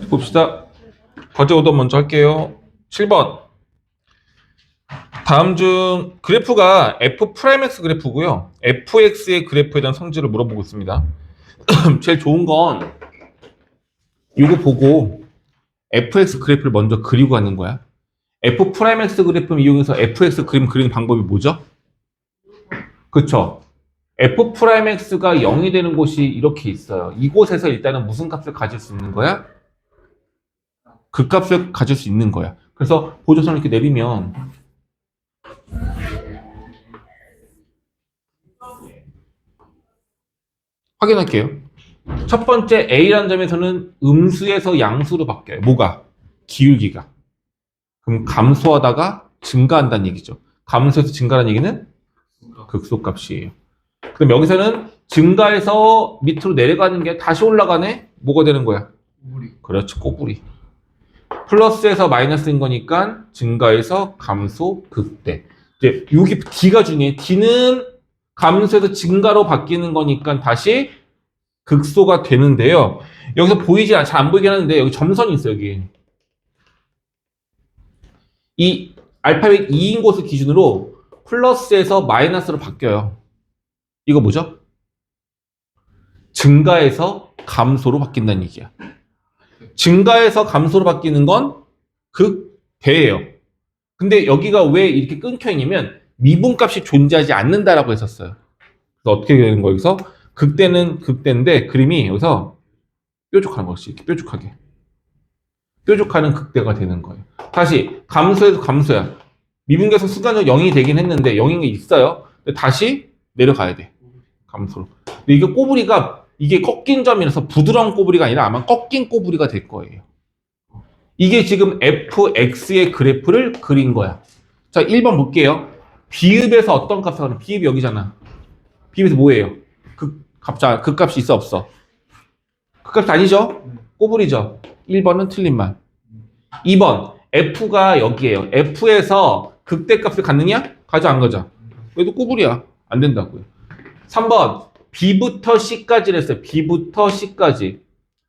봅시다. 과제 오더 먼저 할게요. 7번. 다음 중 그래프가 F'X 그래프고요. fx의 그래프에 대한 성질을 물어보고 있습니다. 제일 좋은 건 이거 보고 fx 그래프를 먼저 그리고 가는 거야. F'X 그래프를 이용해서 fx 그림 그리는 방법이 뭐죠? 그쵸? F'X가 0이 되는 곳이 이렇게 있어요. 이곳에서 일단은 무슨 값을 가질 수 있는 거야? 그 값을 가질 수 있는 거야. 그래서 보조선을 이렇게 내리면 확인할게요. 첫 번째 A라는 점에서는 음수에서 양수로 바뀌어요. 뭐가? 기울기가. 그럼 감소하다가 증가한다는 얘기죠. 감소해서 증가하는 얘기는 극소값이에요. 그럼 여기서는 증가해서 밑으로 내려가는 게 다시 올라가네? 뭐가 되는 거야? 꼬부리. 그렇죠. 꼬부리. 플러스에서 마이너스인 거니까 증가해서 감소 극대. 이제 여기 D가 중요해. D는 감소해서 증가로 바뀌는 거니까 다시 극소가 되는데요. 여기서 잘 안 보이긴 하는데 여기 점선이 있어요. 여기. 이 알파벳 2인 곳을 기준으로 플러스에서 마이너스로 바뀌어요. 이거 뭐죠? 증가해서 감소로 바뀐다는 얘기야. 증가해서 감소로 바뀌는 건 극대예요. 근데 여기가 왜 이렇게 끊겨 있냐면 미분값이 존재하지 않는다라고 했었어요. 그래서 어떻게 되는 거예요? 여기서 극대는 극대인데 그림이 여기서 뾰족한 것이 이렇게 뾰족하게 뾰족하는 극대가 되는 거예요. 다시 감소해서 감소야. 미분계에서 순간적으로 0이 되긴 했는데 0인 게 있어요. 근데 다시 내려가야 돼. 감소로. 근데 이게 꼬부리가 이게 꺾인 점이라서 부드러운 꼬부리가 아니라 아마 꺾인 꼬부리가 될 거예요. 이게 지금 fx의 그래프를 그린 거야. 자, 1번 볼게요. 비읍에서 어떤 값을 하는 비읍이 여기잖아. 비읍에서 뭐예요? 극값이 있어 없어? 극값이 아니죠? 꼬부리죠. 1번은 틀린 말. 2번 f가 여기에요. f에서 극대값을 갖느냐? 가져 안 가져? 얘도 꼬부리야. 안 된다고요. 3번 b부터 c까지를 했어요. b부터 c까지.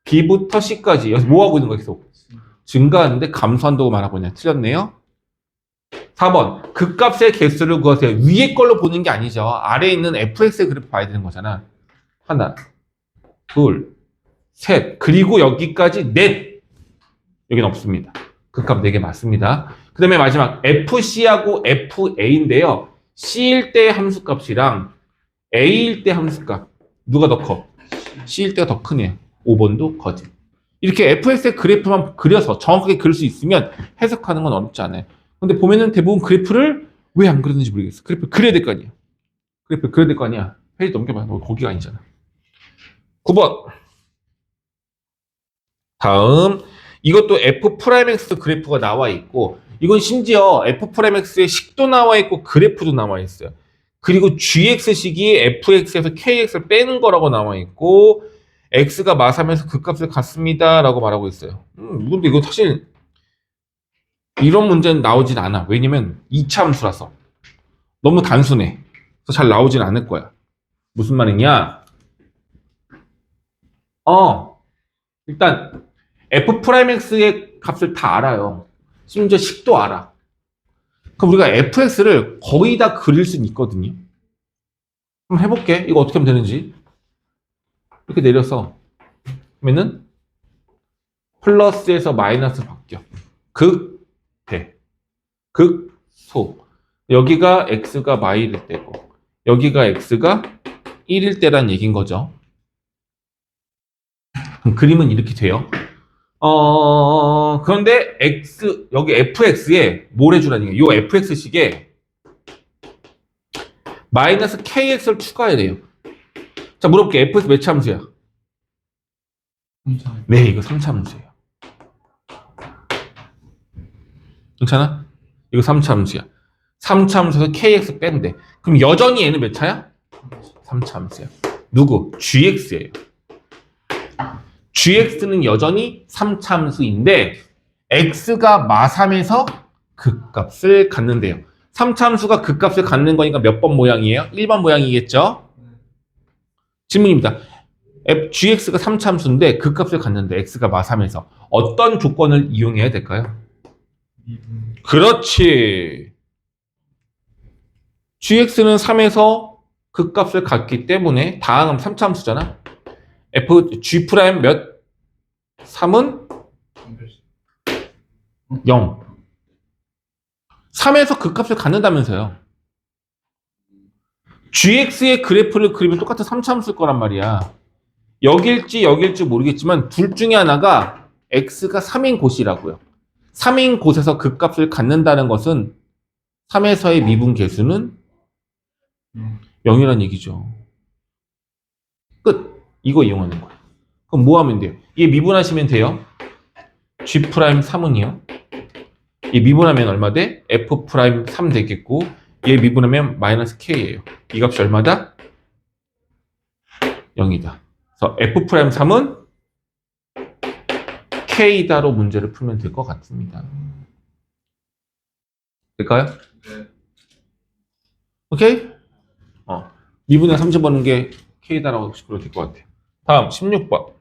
b부터 c까지. 여기서 뭐 하고 있는 거야 계속? 증가하는데 감소한다고 말하고 있냐? 틀렸네요. 4번 극값의 개수를 구하세요. 위에 걸로 보는 게 아니죠. 아래에 있는 fx의 그래프 봐야 되는 거잖아. 하나, 둘, 셋, 그리고 여기까지 넷. 여기는 없습니다. 극값 4개 맞습니다. 그 다음에 마지막 FC하고 FA인데요. C일 때 함수값이랑 A일 때 함수값 누가 더 커? C일 때가 더 크네요. 5번도 거짓. 이렇게 fx의 그래프만 그려서 정확하게 그릴 수 있으면 해석하는 건 어렵지 않아요. 근데 보면은 대부분 그래프를 왜 안 그렸는지 모르겠어. 그래프 그려야 될 거 아니야. 그래프 그려야 될 거 아니야. 페이지 넘겨봐. 너 거기가 아니잖아. 9번. 다음 이것도 F'X 그래프가 나와 있고 이건 심지어 F'X의 식도 나와 있고 그래프도 나와 있어요. 그리고 GX식이 FX에서 KX를 빼는 거라고 나와 있고 X가 마삼에서 그 값을 갖습니다 라고 말하고 있어요. 근데 이거 사실 이런 문제는 나오진 않아. 왜냐면 2차 함수라서 너무 단순해. 그래서 잘 나오진 않을 거야. 무슨 말이냐? 일단 F'X의 값을 다 알아요. 심지어 식도 알아. 그럼 우리가 fx를 거의 다 그릴 수는 있거든요. 한번 해볼게. 이거 어떻게 하면 되는지. 이렇게 내려서 그러면은 플러스에서 마이너스 바뀌어. 극대, 극소. 여기가 x가 마이일 때고 여기가 x가 1일 때란 얘기인 거죠. 그럼 그림은 이렇게 돼요. 그런데 여기 fx에 뭘 해주라는 거예요? 요 fx식에 마이너스 kx를 추가해야 돼요. 자, 물어볼게. fx 몇 차 함수야? 네, 이거 3차 함수예요. 괜찮아? 이거 3차 함수야. 3차 함수에서 kx 뺀대. 그럼 여전히 얘는 몇 차야? 3차 함수야. 누구? gx예요. gx는 여전히 3차 함수인데 x가 마3에서 극값을 갖는데요. 3차 함수가 극값을 갖는 거니까 몇 번 모양이에요? 1번 모양이겠죠? 질문입니다. gx가 3참수인데 그 값을 갖는데 x가 마3에서 어떤 조건을 이용해야 될까요? 그렇지. gx는 3에서 그 값을 갖기 때문에 다항은 3참수잖아. g 프라임 몇? 3은 0. 3에서 그 값을 갖는다면서요. gx의 그래프를 그리면 똑같은 3참수일 거란 말이야. 여길지 모르겠지만 둘 중에 하나가 x가 3인 곳이라고요. 3인 곳에서 그 값을 갖는다는 것은 3에서의 미분 계수는 0이란 얘기죠. 끝. 이거 이용하는 거야. 그럼 뭐 하면 돼요? 얘 미분하시면 돼요. g 프라임 3은요. 얘 미분하면 얼마 돼? f 프라임 3 되겠고 얘 미분하면 마이너스 k예요. 이 값이 얼마다? 0이다. 그래서 f 프라임 3은 k다로 문제를 풀면 될 것 같습니다. 될까요? 네. 오케이? 미분에 30번은 게 k다라고 불러도 될 것 같아요. 다음 16번.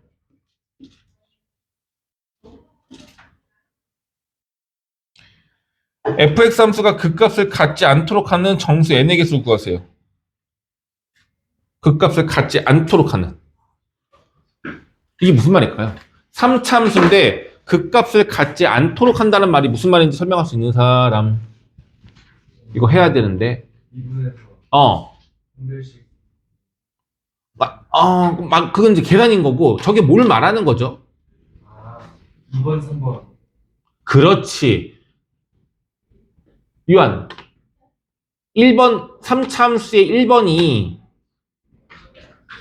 fx 함수가 극값을 갖지 않도록 하는 정수 n의 개수를 구하세요. 극값을 갖지 않도록 하는. 이게 무슨 말일까요? 3참수인데 극값을 갖지 않도록 한다는 말이 무슨 말인지 설명할 수 있는 사람. 이거 해야 되는데. 2분에서 분별식. 그건 이제 계산인 거고 저게 뭘 말하는 거죠? 2번, 3번. 그렇지. 유한. 1번, 3참수의 1번이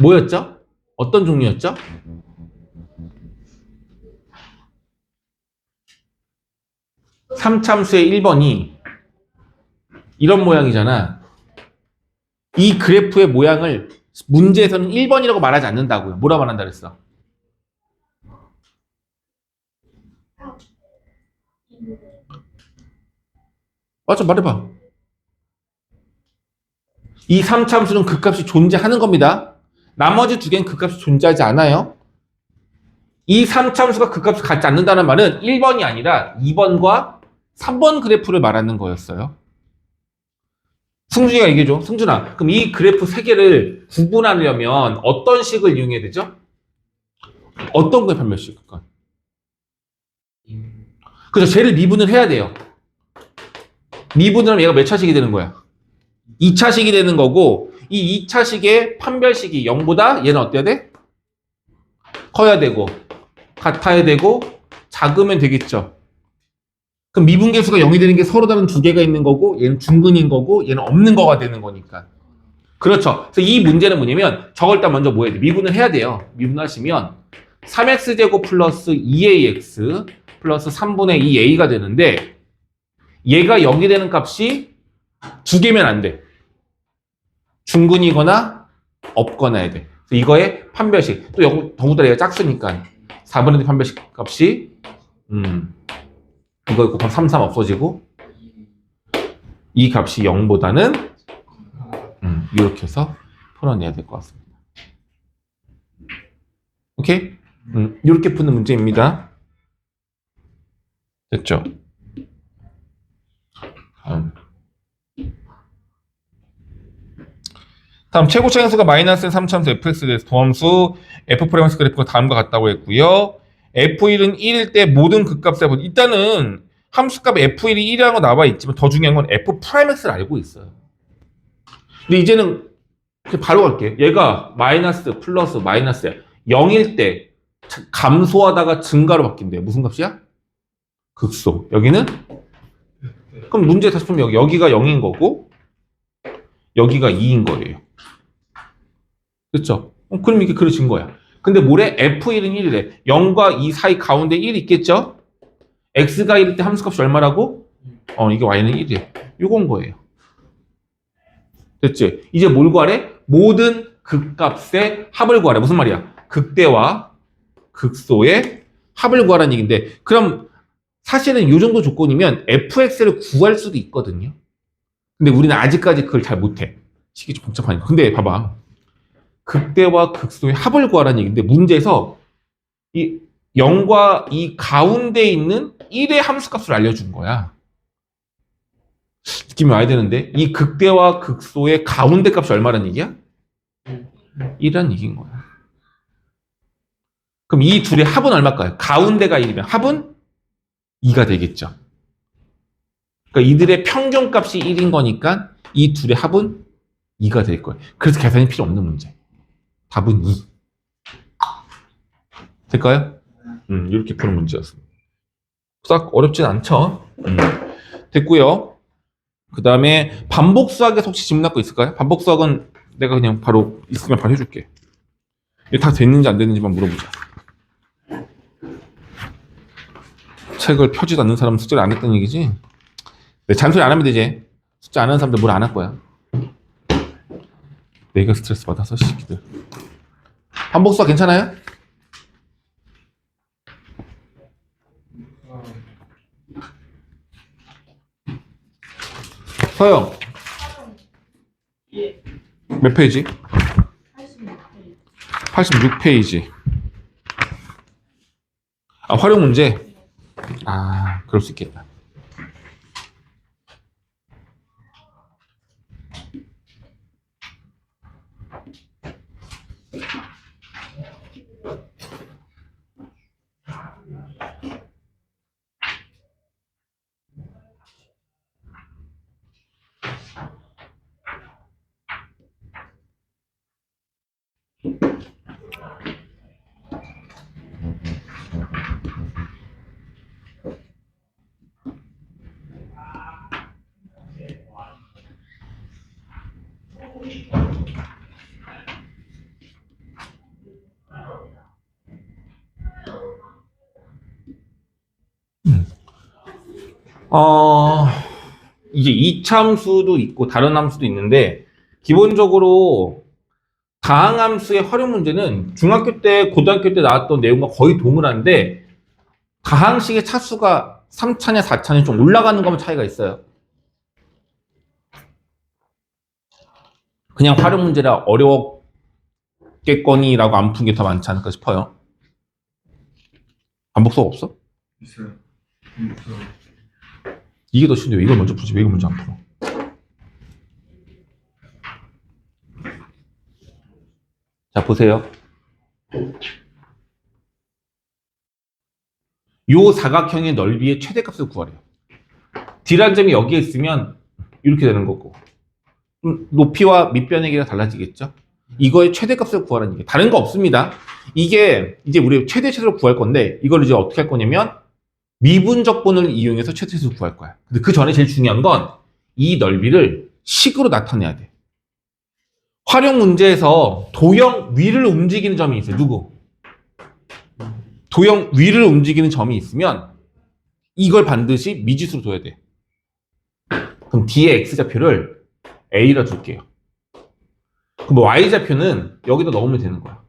뭐였죠? 어떤 종류였죠? 삼참수의 1번이 이런 모양이잖아. 이 그래프의 모양을 문제에서는 1번이라고 말하지 않는다고요. 뭐라 말한다 그랬어? 맞아, 말해봐. 이 3참수는 그 값이 존재하는 겁니다. 나머지 두 개는 그 값이 존재하지 않아요. 이 3참수가 그 값을 갖지 않는다는 말은 1번이 아니라 2번과 3번 그래프를 말하는 거였어요. 승준이가 얘기해줘. 승준아, 그럼 이 그래프 세 개를 구분하려면 어떤 식을 이용해야 되죠? 어떤 거에 판별식? 그래서 쟤를 미분을 해야 돼요. 미분을 하면 얘가 몇 차식이 되는 거야? 2차식이 되는 거고 이 2차식의 판별식이 0보다 얘는 어때야 돼? 커야 되고 같아야 되고 작으면 되겠죠. 그럼 미분계수가 0이 되는 게 서로 다른 두 개가 있는 거고 얘는 중근인 거고 얘는 없는 거가 되는 거니까. 그렇죠. 그래서 이 문제는 뭐냐면 저걸 일단 먼저 뭐 해야 돼? 미분을 해야 돼요. 미분하시면 3x제곱 플러스 2ax 플러스 3분의 2a가 되는데 얘가 0이 되는 값이 두 개면 안 돼. 중근이거나 없거나 해야 돼. 그래서 이거의 판별식. 또 더군다나 얘가 짝수니까 4분의 1 판별식 값이 이거 곱하면 3, 3 없어지고 이 값이 0보다는 이렇게 해서 풀어내야 될 것 같습니다. 오케이? 이렇게 푸는 문제입니다. 됐죠? 다음 최고차 행수가 마이너스 3참수 fx에 대해서 도함수 f 프라임스 그래프가 다음과 같다고 했고요. f1은 1일 때 모든 극값을 일단은 함수값 f1이 1이라는 거 나와 있지만 더 중요한 건 f 프라임x를 알고 있어요. 근데 이제는 바로 갈게요. 얘가 마이너스 플러스 마이너스야. 0일 때 감소하다가 증가로 바뀐대요. 무슨 값이야? 극소. 여기는? 그럼 문제 다시 보면 여기가 0인 거고 여기가 2인 거예요. 그렇죠? 그럼 이게 그려진 거야. 근데 뭐래? F1은 1이래. 0과 2 사이 가운데 1 있겠죠? X가 1일 때 함수값이 얼마라고? 이게 Y는 1이에요. 요건 거예요. 됐지? 이제 뭘 구하래? 모든 극값의 합을 구하래. 무슨 말이야? 극대와 극소의 합을 구하라는 얘기인데 그럼 사실은 이 정도 조건이면 fx를 구할 수도 있거든요. 근데 우리는 아직까지 그걸 잘 못해. 식이 좀 복잡하니까. 근데 봐봐. 극대와 극소의 합을 구하라는 얘기인데 문제에서 이 0과 이 가운데 있는 1의 함수값을 알려준 거야. 느낌이 와야 되는데 이 극대와 극소의 가운데 값이 얼마란 얘기야? 1이란 얘기인 거야. 그럼 이 둘의 합은 얼마일까요? 가운데가 1이면 합은 2가 되겠죠. 그러니까 이들의 평균값이 1인 거니까 이 둘의 합은 2가 될 거예요. 그래서 계산이 필요 없는 문제. 답은 2. 될까요? 이렇게 푸는 문제였습니다. 싹 어렵진 않죠? 됐고요. 그 다음에 반복수학에서 혹시 질문할 거 있을까요? 반복수학은 내가 그냥 바로 있으면 바로 해줄게. 이게 다 됐는지 안 됐는지만 물어보자. 책을 펴지도 않는 사람은 숙제를 안 했다는 얘기지? 네, 잔소리 안 하면 되지. 숙제 안 하는 사람들 뭘 안 할 거야. 내가 스트레스 받아서 시키들. 반복수학 괜찮아요? 서영. 몇 페이지? 86페이지. 아, 활용 문제? 아, 그럴 수 있겠다. 이제 이차함수도 있고 다른 함수도 있는데 기본적으로 다항함수의 활용 문제는 중학교 때, 고등학교 때 나왔던 내용과 거의 동일한데 다항식의 차수가 3차냐 4차냐 좀 올라가는 거면 차이가 있어요. 그냥 활용 문제라 어려웠겠거니라고 안 푼 게 더 많지 않을까 싶어요. 반복수가 없어? 있어요. 이게 더 쉬운데 왜 이걸 먼저 풀지? 왜 이걸 먼저 안 풀어? 자, 보세요. 요 사각형의 넓이의 최대값을 구하래요. D라는 점이 여기에 있으면 이렇게 되는 거고 높이와 밑변의 길이가 달라지겠죠? 이거의 최대값을 구하라는 얘기. 다른 거 없습니다. 이게 이제 우리 최대치수를 구할 건데 이걸 이제 어떻게 할 거냐면 미분적분을 이용해서 최대치수를 구할 거야. 근데 그 전에 제일 중요한 건 이 넓이를 식으로 나타내야 돼. 활용 문제에서 도형 위를 움직이는 점이 있어요. 누구? 도형 위를 움직이는 점이 있으면 이걸 반드시 미지수로 둬야 돼. 그럼 D의 X좌표를 A라 둘게요. 그럼 Y좌표는 여기다 넣으면 되는 거야.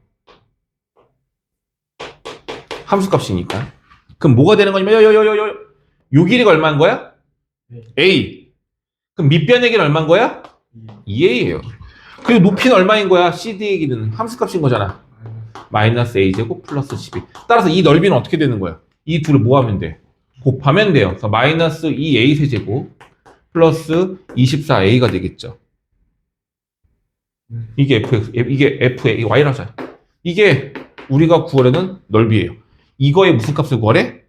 함수값이니까. 그럼 뭐가 되는 거냐면 요 길이가 얼마인 거야? A. 그럼 밑변의 길이는 얼마인 거야? 2A예요. 그리고 높이는 얼마인 거야? CD의 길이는 함수값인 거잖아. 마이너스 A제곱 플러스 12. 따라서 이 넓이는 어떻게 되는 거야? 이 둘을 뭐 하면 돼? 곱하면 돼요. 그래서 마이너스 2A 세제곱 플러스 24A가 되겠죠. 이게 F의 Y라고 하잖아. 이게 우리가 구하려는 넓이에요. 이거의 무슨 값을 구하래?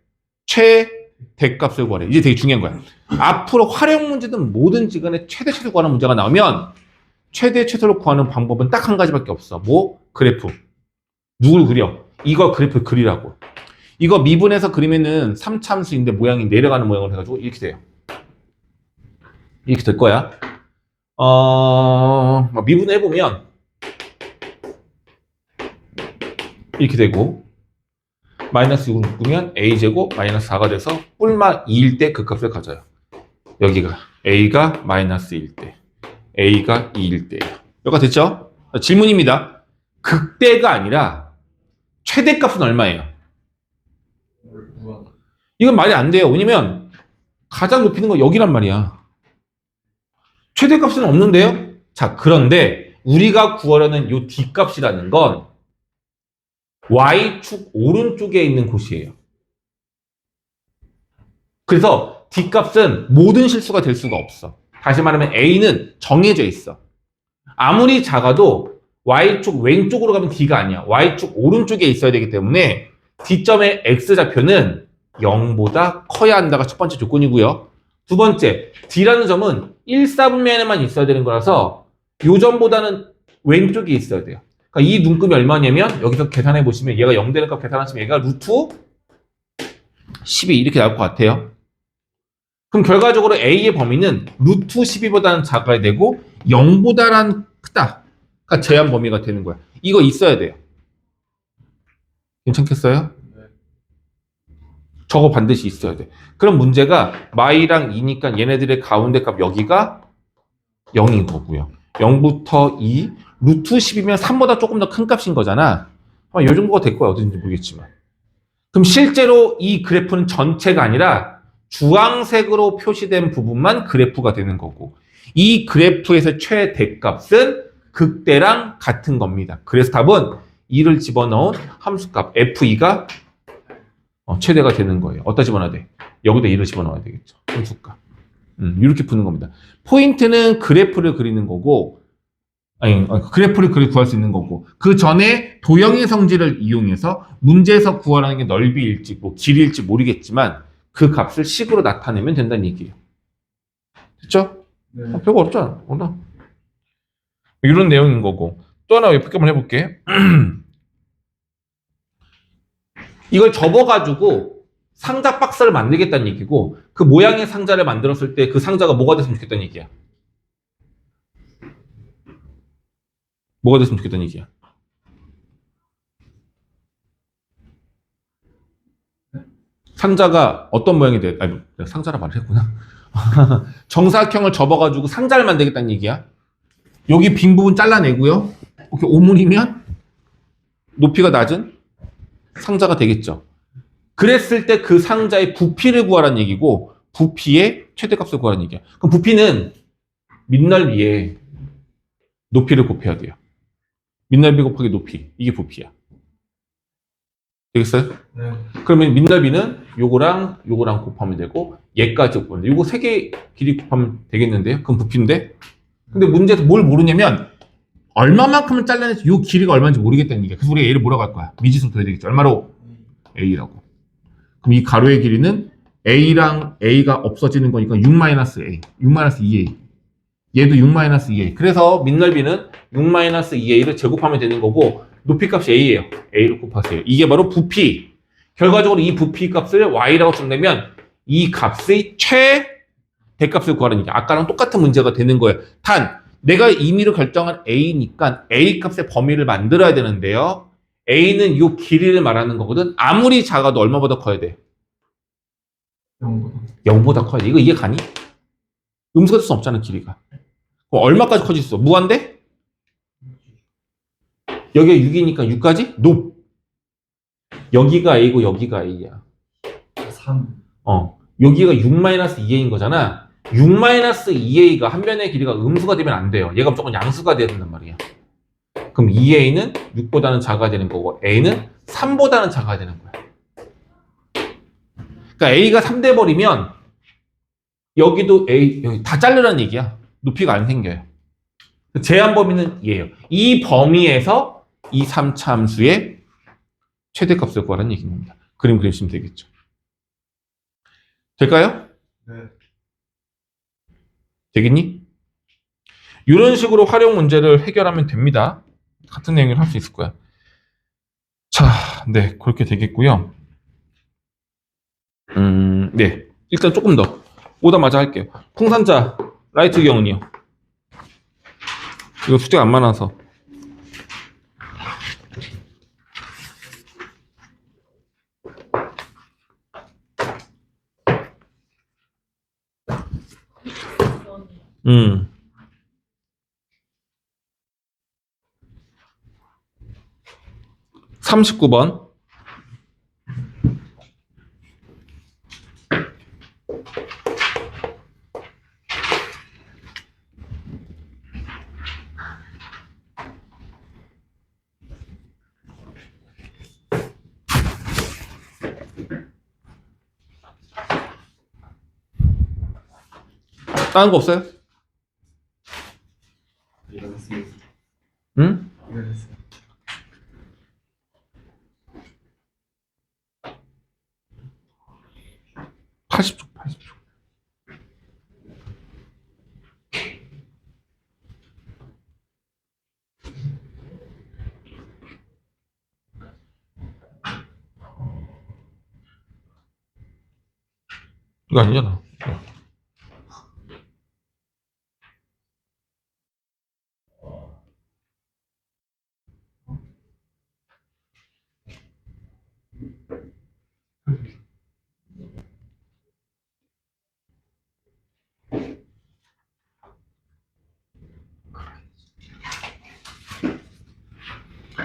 최대값을 구하래. 이제 되게 중요한 거야. 앞으로 활용 문제든 뭐든지 간에 최대 최소 구하는 문제가 나오면 최대 최소를 구하는 방법은 딱 한 가지밖에 없어. 뭐? 그래프. 누굴 그려? 이거 그래프 그리라고. 이거 미분해서 그리면은 3차함수인데 모양이 내려가는 모양을 해가지고 이렇게 돼요. 이렇게 될 거야. 미분해보면 이렇게 되고 마이너스 6을 묶으면 A제곱 마이너스 4가 돼서 뿔마 2일 때 그 값을 가져요. 여기가 A가 마이너스 1일 때 A가 2일 때예요. 여기가 됐죠? 질문입니다. 극대가 아니라 최대값은 얼마예요? 이건 말이 안 돼요. 왜냐면 가장 높이는 거 여기란 말이야. 최대값은 없는데요? 자, 그런데 우리가 구하려는 요 D값이라는 건 Y축 오른쪽에 있는 곳이에요. 그래서 D값은 모든 실수가 될 수가 없어. 다시 말하면 A는 정해져 있어. 아무리 작아도 Y축 왼쪽으로 가면 D가 아니야. Y축 오른쪽에 있어야 되기 때문에 D점의 X좌표는 0보다 커야 한다가 첫 번째 조건이고요. 두 번째, D라는 점은 1, 4분면에만 있어야 되는 거라서 요 점보다는 왼쪽에 있어야 돼요. 그러니까 이 눈금이 얼마냐면 여기서 계산해 보시면 얘가 0 되는 값 계산하시면 얘가 루트 12 이렇게 나올 것 같아요. 그럼 결과적으로 A의 범위는 루트 12보다는 작아야 되고 0보다는 크다. 그러니까 제한 범위가 되는 거야. 이거 있어야 돼요. 괜찮겠어요? 저거 반드시 있어야 돼. 그럼 문제가 마이랑 2니까 얘네들의 가운데 값 여기가 0인 거고요. 0부터 2, 루트 10이면 3보다 조금 더 큰 값인 거잖아. 이 정도가 될 거야. 어딘지 모르겠지만. 그럼 실제로 이 그래프는 전체가 아니라 주황색으로 표시된 부분만 그래프가 되는 거고 이 그래프에서 최대값은 극대랑 같은 겁니다. 그래서 답은 2를 집어넣은 함수값 F2가 최대가 되는 거예요. 어디다 집어넣어야 돼? 여기다 2를 집어넣어야 되겠죠. 함수값. 이렇게 푸는 겁니다. 포인트는 그래프를 그리는 거고 그래프를 구할 수 있는 거고 그 전에 도형의 성질을 이용해서 문제에서 구하라는 게 넓이일지 뭐 길이일지 모르겠지만 그 값을 식으로 나타내면 된다는 얘기예요. 됐죠? 네. 별거 없잖아. 몰라. 이런 내용인 거고 또 하나 예쁘게 한번 해볼게. 이걸 접어가지고 상자 박스를 만들겠다는 얘기고 그 모양의 상자를 만들었을 때 그 상자가 뭐가 됐으면 좋겠다는 얘기야. 뭐가 됐으면 좋겠다는 얘기야. 상자가 어떤 모양이 돼? 아니, 상자라 말을 했구나. 정사각형을 접어가지고 상자를 만들겠다는 얘기야. 여기 빈 부분 잘라내고요. 이렇게 오므리면 높이가 낮은 상자가 되겠죠. 그랬을 때 그 상자의 부피를 구하라는 얘기고 부피의 최대값을 구하라는 얘기야. 그럼 부피는 밑넓이에 높이를 곱해야 돼요. 밑넓이 곱하기 높이. 이게 부피야. 되겠어요? 네. 그러면 밑넓이는 요거랑 요거랑 곱하면 되고 얘까지 곱하면 돼. 요거 세 개 길이 곱하면 되겠는데요? 그럼 부피인데? 근데 문제에서 뭘 모르냐면 얼마만큼을 잘라내서 요 길이가 얼마인지 모르겠다는 얘기야. 그래서 우리가 얘를 뭐라고 할 거야? 미지수로 둬야 되겠죠. 얼마로? A라고. 그럼 이 가로의 길이는 A랑 A가 없어지는 거니까 6-A. 6-2A. 얘도 6-2A. 그래서 밑넓이는 6-2A를 제곱하면 되는 거고 높이 값이 A예요. A를 곱하세요. 이게 바로 부피. 결과적으로 이 부피 값을 Y라고 쓴다면 이 값의 최대값을 구하라는 얘기. 아까랑 똑같은 문제가 되는 거예요. 단 내가 임의로 결정한 A니까 A 값의 범위를 만들어야 되는데요. A는 이 길이를 말하는 거거든. 아무리 작아도 얼마보다 커야 돼? 0보다 커야 돼. 이거 이해 가니? 음수가 될 수 없잖아, 길이가. 그럼 얼마까지 커질 수 있어? 무한대? 여기가 6이니까 6까지? 높. 여기가 A고 여기가 A야. 3. 여기가 6-2A인 거잖아. 6-2A가 한 변의 길이가 음수가 되면 안 돼요. 얘가 무조건 양수가 돼야 된단 말이야. 그럼 2A는 6보다는 작아야 되는 거고 A는 3보다는 작아야 되는 거야. 그러니까 A가 3 돼버리면 여기도 A, 여기 다 자르라는 얘기야. 높이가 안 생겨요. 제한 범위는 얘예요. 이 범위에서 이 3차 함수의 최대값을 구하라는 얘기입니다. 그림 그리시면 되겠죠. 될까요? 네. 되겠니? 이런 식으로 활용 문제를 해결하면 됩니다. 같은 내용을 할 수 있을 거야. 자, 네, 그렇게 되겠고요. 네, 일단 조금 더 오다마자 할게요. 풍산자 라이트 경은요. 이거 숫자가 안 많아서. 음. 39번. 다른 거 없어요? 이해했습니다. 응? 이해했어요. 80초, 80초. 이거 아니잖아.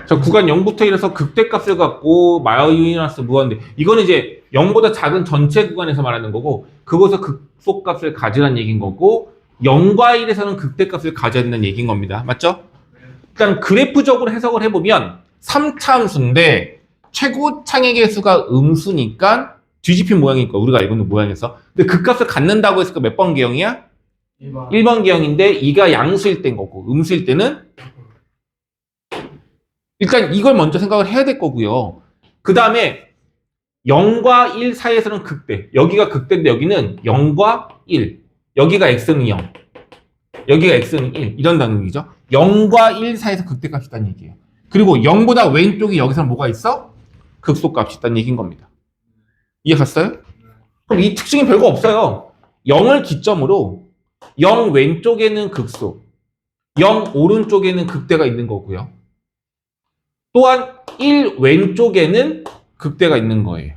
자, 구간 0부터 1에서 극대값을 갖고 마이너스 무한대. 이거는 이제 0보다 작은 전체 구간에서 말하는 거고, 그곳에서 극소값을 가지라는 얘기인 거고, 0과 1에서는 극대값을 가져야 된다는 얘기인 겁니다. 맞죠? 일단 그래프적으로 해석을 해보면 3차 함수인데 최고 창의의 수가 음수니까 뒤집힌 모양이니까 우리가 알고 있는 모양에서. 근데 극값을 갖는다고 했으니까 몇 번 개형이야? 1번. 1번 개형인데 2가 양수일 때인 거고 음수일 때는 일단 이걸 먼저 생각을 해야 될 거고요. 그 다음에 0과 1 사이에서는 극대. 여기가 극대인데 여기는 0과 1. 여기가 x는 0. 여기가 x는 1. 이런다는 얘기죠. 0과 1 사이에서 극대값이 있다는 얘기예요. 그리고 0보다 왼쪽이 여기서는 뭐가 있어? 극소값이 있다는 얘기인 겁니다. 이해 갔어요? 그럼 이 특징이 별거 없어요. 0을 기점으로 0 왼쪽에는 극소, 0 오른쪽에는 극대가 있는 거고요. 또한 1 왼쪽에는 극대가 있는 거예요.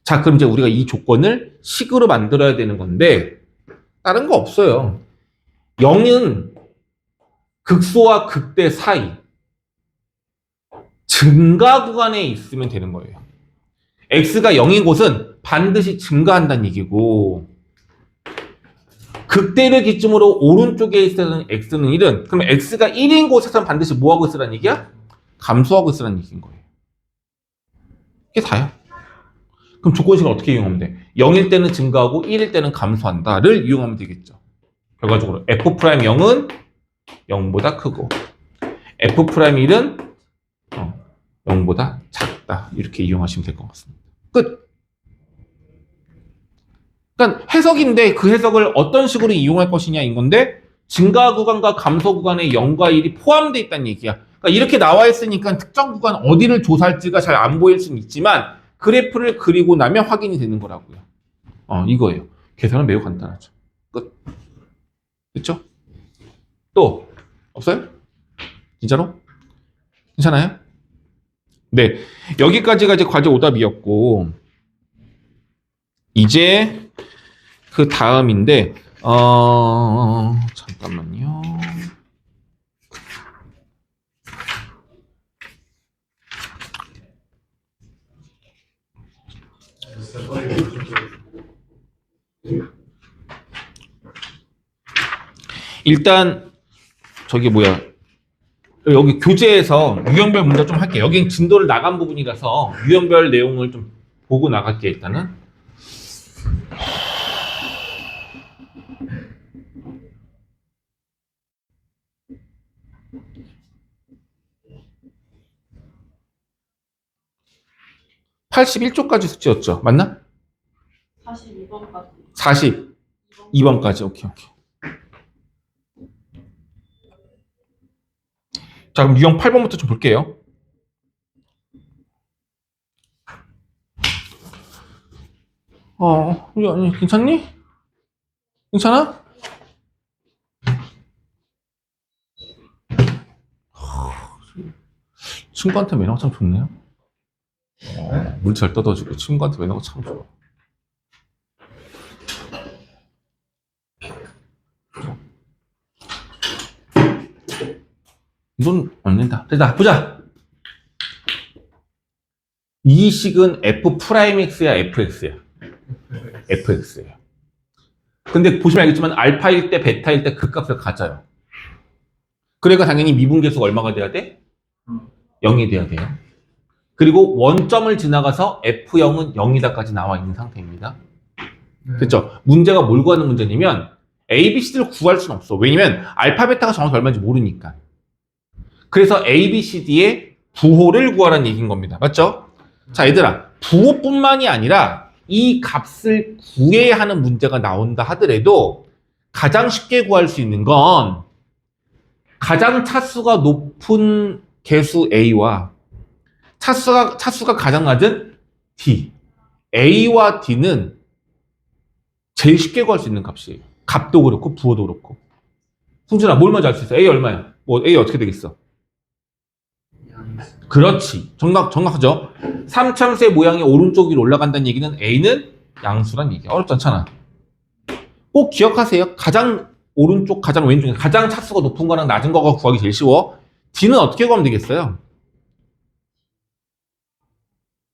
자, 그럼 이제 우리가 이 조건을 식으로 만들어야 되는 건데 다른 거 없어요. 0은 극소와 극대 사이 증가 구간에 있으면 되는 거예요. x가 0인 곳은 반드시 증가한다는 얘기고 극대를 기점으로 오른쪽에 있는 x는 1은 그럼 x가 1인 곳에서는 반드시 뭐하고 있으라는 얘기야? 감소하고 있으라는 얘기인 거예요. 이게 다야. 그럼 조건식을 어떻게 이용하면 돼? 0일 때는 증가하고 1일 때는 감소한다를 이용하면 되겠죠. 결과적으로 f'0은 0보다 크고 f'1은 0보다 작다. 이렇게 이용하시면 될 것 같습니다. 끝. 그러니까 해석인데 그 해석을 어떤 식으로 이용할 것이냐인 건데 증가 구간과 감소 구간에 0과 1이 포함되어 있다는 얘기야. 그러니까 이렇게 나와 있으니까 특정 구간 어디를 조사할지가 잘 안 보일 수는 있지만 그래프를 그리고 나면 확인이 되는 거라고요. 이거예요. 계산은 매우 간단하죠. 끝. 됐죠? 또 없어요? 진짜로? 괜찮아요? 네. 여기까지가 이제 과제 오답이었고 이제 그 다음인데 잠깐만요. 일단 저기 뭐야 여기 교재에서 유형별 문제 좀 할게요. 여긴 진도를 나간 부분이라서 유형별 내용을 좀 보고 나갈게요. 일단은 81쪽까지 숙제였죠. 맞나? 42번까지. 42번까지. 오케이. 자, 그럼 유형 8번부터 좀 볼게요. 아니, 괜찮니? 괜찮아? 친구한테 매너가 참 좋네요. 물 잘 떠다주고 친구한테 매너가 참 좋아. 이건 안 된다. 됐다. 보자. 이 식은 f'x야, fx야? fx예요. 근데 보시면 알겠지만 알파일 때, 베타일 때 그 값을 가져요. 그러니까 당연히 미분계수가 얼마가 돼야 돼? 0이 돼야 돼요. 그리고 원점을 지나가서 f0은 0이다까지 나와 있는 상태입니다. 됐죠? 문제가 뭘 구하는 문제냐면 A, B, C를 구할 수는 없어. 왜냐면 알파, 베타가 정확히 얼마인지 모르니까. 그래서 A, B, C, D의 부호를 구하라는 얘기인 겁니다. 맞죠? 자, 얘들아. 부호뿐만이 아니라 이 값을 구해야 하는 문제가 나온다 하더라도 가장 쉽게 구할 수 있는 건 가장 차수가 높은 개수 A와 차수가 가장 낮은 D. A와 D는 제일 쉽게 구할 수 있는 값이에요. 값도 그렇고 부호도 그렇고. 승준아, 뭘 먼저 알 수 있어? A 얼마야? 뭐 A 어떻게 되겠어? 그렇지. 정확하죠? 삼참수의 모양이 오른쪽 위로 올라간다는 얘기는 A는 양수란 얘기야. 어렵지 않잖아. 꼭 기억하세요. 가장 오른쪽, 가장 왼쪽, 가장 차수가 높은 거랑 낮은 거가 구하기 제일 쉬워. D는 어떻게 구하면 되겠어요?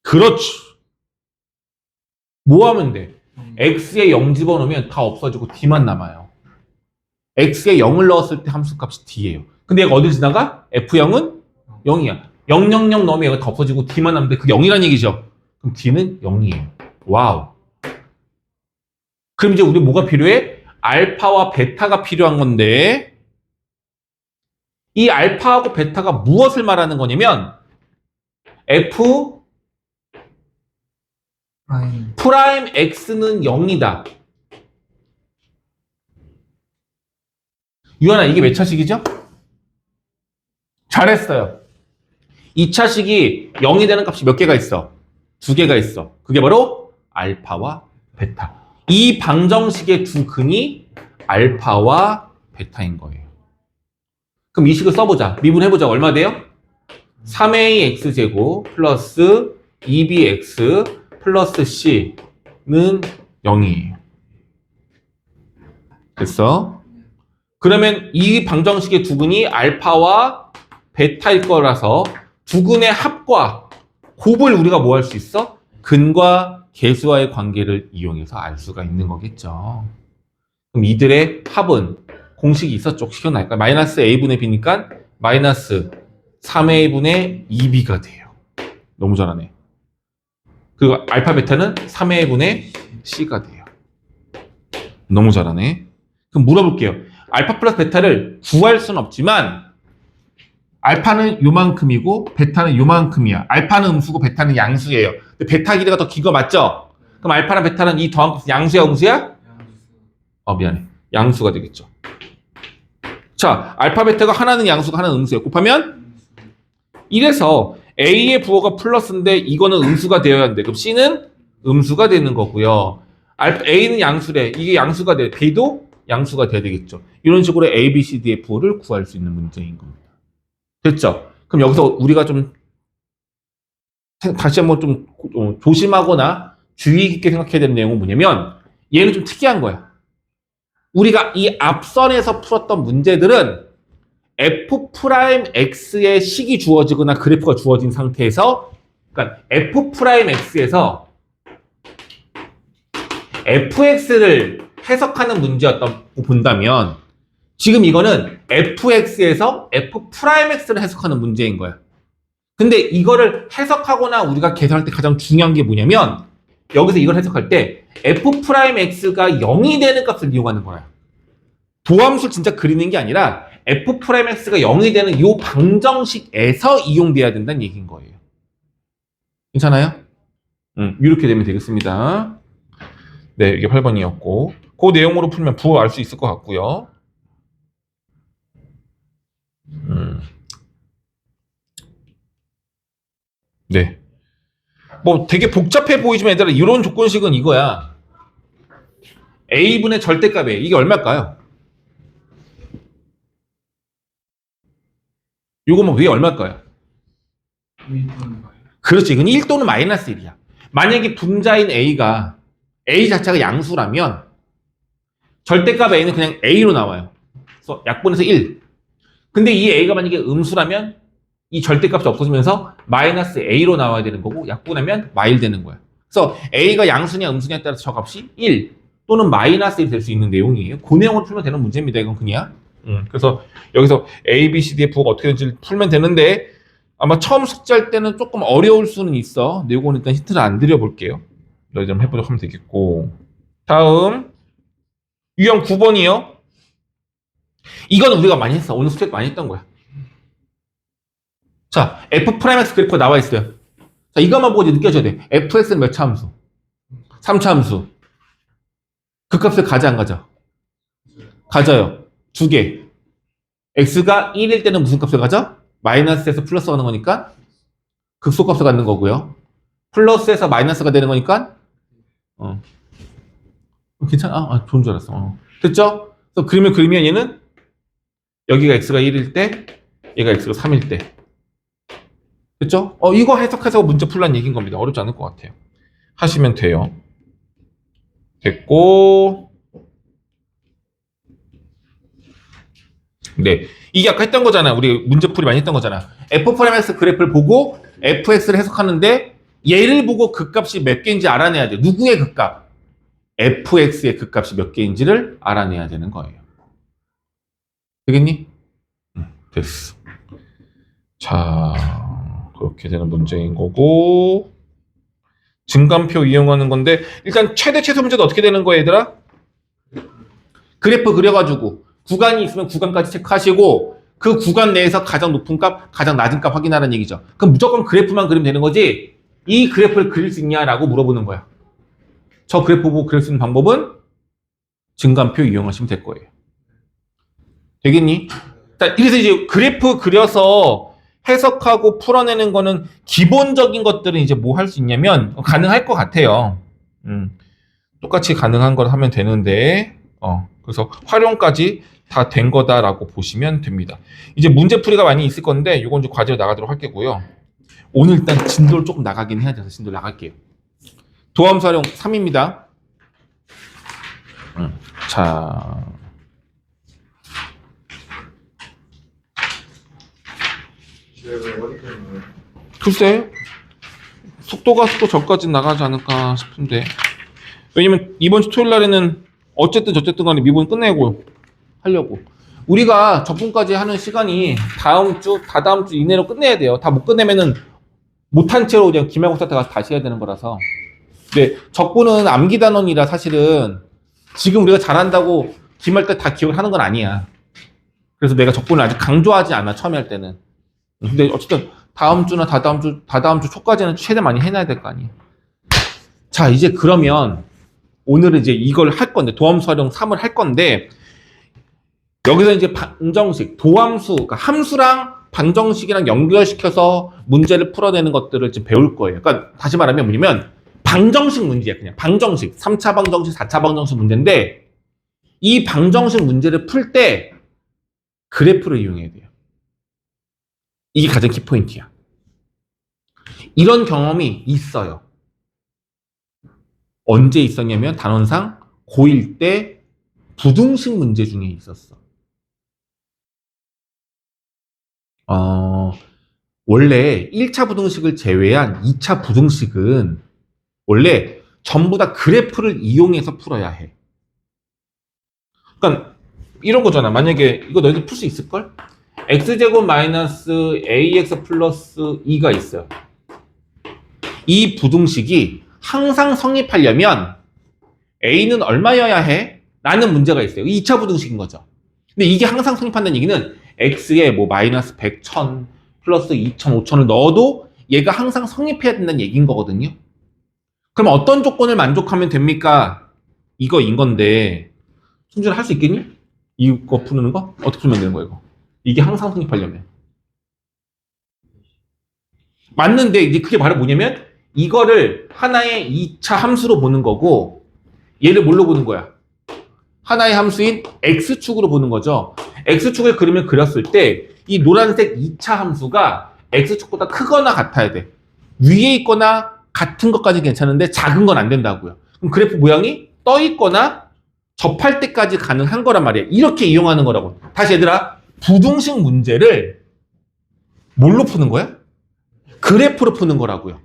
그렇지. 뭐 하면 돼? X에 0 집어넣으면 다 없어지고 D만 남아요. X에 0을 넣었을 때 함수값이 D예요. 근데 얘가 어딜 지나가? F0은 0이야. 000 넣으면 얘가 다 없어지고 D만 남는데 그게 0이란 얘기죠. 그럼 D는 0이에요. 와우. 그럼 이제 우리 뭐가 필요해? 알파와 베타가 필요한 건데 이 알파하고 베타가 무엇을 말하는 거냐면 F 프라임 X는 0이다. 유한아, 이게 몇 차식이죠? 잘했어요. 2차식이 0이 되는 값이 몇 개가 있어? 2개가 있어. 그게 바로 알파와 베타. 이 방정식의 두 근이 알파와 베타인 거예요. 그럼 이 식을 써보자. 미분해보자. 얼마 돼요? 3AX제곱 플러스 2BX 플러스 C는 0이에요. 됐어? 그러면 이 방정식의 두 근이 알파와 베타일 거라서 두 근의 합과 곱을 우리가 뭐 할 수 있어? 근과 계수와의 관계를 이용해서 알 수가 있는 거겠죠. 그럼 이들의 합은 공식이 있었죠. 시켜날까? 마이너스 A분의 B니까 마이너스 3A분의 2B가 돼요. 너무 잘하네. 그리고 알파 베타는 3A분의 C가 돼요. 너무 잘하네. 그럼 물어볼게요. 알파 플러스 베타를 구할 수는 없지만 알파는 요만큼이고 베타는 요만큼이야. 알파는 음수고 베타는 양수예요. 근데 베타 길이가 더 긴 거 맞죠? 그럼 알파랑 베타는 이 더한 값은 양수야, 음수야? 미안해. 양수가 되겠죠. 자, 알파 베타가 하나는 양수고 하나는 음수예요. 곱하면 이래서 A의 부호가 플러스인데 이거는 음수가 되어야 하는데 그럼 C는 음수가 되는 거고요. A는 양수래. 이게 양수가 돼. B도 양수가 돼야 되겠죠. 이런 식으로 A, B, C, D의 부호를 구할 수 있는 문제인 겁니다. 됐죠? 그럼 여기서 우리가 좀 다시 한번 좀 조심하거나 주의 깊게 생각해야 되는 내용은 뭐냐면 얘는 좀 특이한 거야. 우리가 이 앞선에서 풀었던 문제들은 F'X의 식이 주어지거나 그래프가 주어진 상태에서 그러니까 F'X에서 Fx를 해석하는 문제였다고 본다면 지금 이거는 Fx에서 F'X를 해석하는 문제인 거야. 근데 이거를 해석하거나 우리가 계산할 때 가장 중요한 게 뭐냐면 여기서 이걸 해석할 때 F'X가 0이 되는 값을 이용하는 거야. 도함수를 진짜 그리는 게 아니라 F'X가 0이 되는 이 방정식에서 이용돼야 된다는 얘기인 거예요. 괜찮아요? 이렇게 되면 되겠습니다. 네, 이게 8번이었고 그 내용으로 풀면 부호 알 수 있을 것 같고요. 네. 뭐 되게 복잡해 보이지만 얘들아 이런 조건식은 이거야. A분의 절대값이에요. 이게 얼마일까요? 요거 뭐 위에 얼마일까요? 그렇지. 이건 1 또는 마이너스 1이야. 만약에 분자인 A가 A 자체가 양수라면 절대값 A는 그냥 A로 나와요. 그래서 약분해서 1. 근데 이 A가 만약에 음수라면 이 절대값이 없어지면서 마이너스 A로 나와야 되는 거고 약분하면 마일 되는 거야. 그래서 A가 양수냐 음수냐에 따라서 저 값이 1 또는 마이너스 1이 될 수 있는 내용이에요. 그 내용을 풀면 되는 문제입니다. 이건 그냥. 그래서 여기서 A, B, C, D의 부호가 어떻게 되는지 풀면 되는데 아마 처음 숙제할 때는 조금 어려울 수는 있어. 근데 이거는 일단 힌트를 안 드려볼게요. 여기 좀 해보도록 하면 되겠고 다음 유형 9번이요. 이건 우리가 많이 했어. 오늘 숙제 많이 했던 거야. 자, F'X 그래프가 나와 있어요. 자, 이것만 보고 이제 느껴져야 돼. fx는 몇 차 함수? 3차 함수. 그 값을 가져 안 가져? 가져요. 두 개. x가 1일 때는 무슨 값을 가져? 마이너스에서 플러스 가는 거니까 극소값을 갖는 거고요. 플러스에서 마이너스가 되는 거니까 괜찮아. 좋은 줄 알았어. 됐죠? 그래서 그림을 그리면 얘는 여기가 x가 1일 때 얘가 x가 3일 때. 됐죠? 이거 해석해서 문제 풀란 얘기인 겁니다. 어렵지 않을 것 같아요. 하시면 돼요. 됐고. 네. 이게 아까 했던 거잖아. 우리 문제풀이 많이 했던 거잖아. F'X 그래프를 보고 fx를 해석하는데 얘를 보고 극값이 몇 개인지 알아내야 돼. 누구의 극값? fx의 극값이 몇 개인지를 알아내야 되는 거예요. 되겠니? 됐어. 자, 그렇게 되는 문제인 거고. 증감표 이용하는 건데 일단 최대 최소 문제도 어떻게 되는 거예요, 얘들아? 그래프 그려가지고 구간이 있으면 구간까지 체크하시고 그 구간 내에서 가장 높은 값, 가장 낮은 값 확인하라는 얘기죠. 그럼 무조건 그래프만 그리면 되는 거지 이 그래프를 그릴 수 있냐라고 물어보는 거야. 저 그래프 보고 그릴 수 있는 방법은 증감표 이용하시면 될 거예요. 되겠니? 자, 그래서 이제 그래프 그려서 해석하고 풀어내는 거는 기본적인 것들은 이제 뭐 할 수 있냐면 가능할 것 같아요. 똑같이 가능한 걸 하면 되는데 그래서 활용까지 다 된 거다라고 보시면 됩니다. 이제 문제풀이가 많이 있을 건데 이건 이제 과제로 나가도록 할게고요. 오늘 일단 진도를 조금 나가긴 해야 돼서 진도 나갈게요. 도함수 활용 3입니다. 자, 글쎄 속도 저까지 나가지 않을까 싶은데 왜냐면 이번 주 토요일 날에는 어쨌든 간에 미분 끝내고 하려고 우리가 적분까지 하는 시간이 다다음 주 이내로 끝내야 돼요. 다 못 끝내면은 못한 채로 그냥 기말고사 때 가서 다시 해야 되는 거라서. 근데 적분은 암기 단원이라 사실은 지금 우리가 잘한다고 기말 때 다 기억을 하는 건 아니야. 그래서 내가 적분을 아직 강조하지 않아 처음에 할 때는. 근데 어쨌든 다음 주나 다다음 주 초까지는 최대한 많이 해놔야 될 거 아니에요. 자, 이제 그러면 오늘은 이제 이걸 할 건데 도함수 활용 3을 할 건데 여기서 이제 방정식, 도함수, 그러니까 함수랑 방정식이랑 연결시켜서 문제를 풀어내는 것들을 지금 배울 거예요. 그러니까 다시 말하면 뭐냐면 방정식 문제야. 그냥 방정식, 3차 방정식, 4차 방정식 문제인데 이 방정식 문제를 풀 때 그래프를 이용해야 돼요. 이게 가장 키포인트야. 이런 경험이 있어요. 언제 있었냐면 단원상 고1 때 부등식 문제 중에 있었어. 원래 1차 부등식을 제외한 2차 부등식은 원래 전부 다 그래프를 이용해서 풀어야 해. 그러니까 이런 거잖아. 만약에 이거 너희들 풀 수 있을걸? x제곱 마이너스 ax 플러스 2가 있어요. 이 부등식이 항상 성립하려면 a는 얼마여야 해? 라는 문제가 있어요. 2차 부등식인 거죠. 근데 이게 항상 성립한다는 얘기는 x에 뭐 마이너스 100, 1000, 플러스 2000, 5000을 넣어도 얘가 항상 성립해야 된다는 얘기인 거거든요. 그럼 어떤 조건을 만족하면 됩니까? 이거인 건데 승준아 할 수 있겠니? 이거 푸는 거? 어떻게 풀면 되는 거야 이거? 이게 항상 성립하려면 맞는데 이제 그게 바로 뭐냐면 이거를 하나의 2차 함수로 보는 거고 얘를 뭘로 보는 거야? 하나의 함수인 x축으로 보는 거죠. x축을 그림을 그렸을 때 이 노란색 2차 함수가 x축보다 크거나 같아야 돼. 위에 있거나 같은 것까지 괜찮은데 작은 건 안 된다고요. 그럼 그래프 모양이 떠 있거나 접할 때까지 가능한 거란 말이야. 이렇게 이용하는 거라고. 다시 얘들아, 부등식 문제를 뭘로 푸는 거야? 그래프로 푸는 거라고요.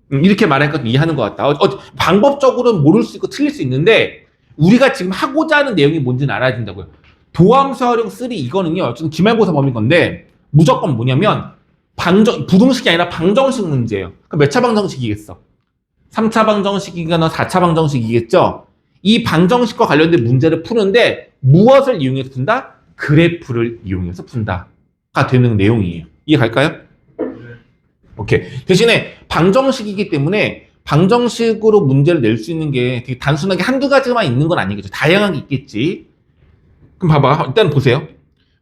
이렇게 말하니까 이해하는 것 같다. 방법적으로는 모를 수 있고 틀릴 수 있는데 우리가 지금 하고자 하는 내용이 뭔지는 알아야 된다고요. 도함수 활용 3 이거는요. 어쨌든 기말고사 범위인 건데 무조건 뭐냐면 부등식이 아니라 방정식 문제예요. 그럼 몇 차 방정식이겠어? 3차 방정식이거나 4차 방정식이겠죠? 이 방정식과 관련된 문제를 푸는데 무엇을 이용해서 푼다? 그래프를 이용해서 푼다가 되는 내용이에요. 이해 갈까요? 오케이. 대신에 방정식이기 때문에 방정식으로 문제를 낼 수 있는 게 되게 단순하게 한두 가지만 있는 건 아니겠죠. 다양하게 있겠지. 그럼 봐봐. 일단 보세요.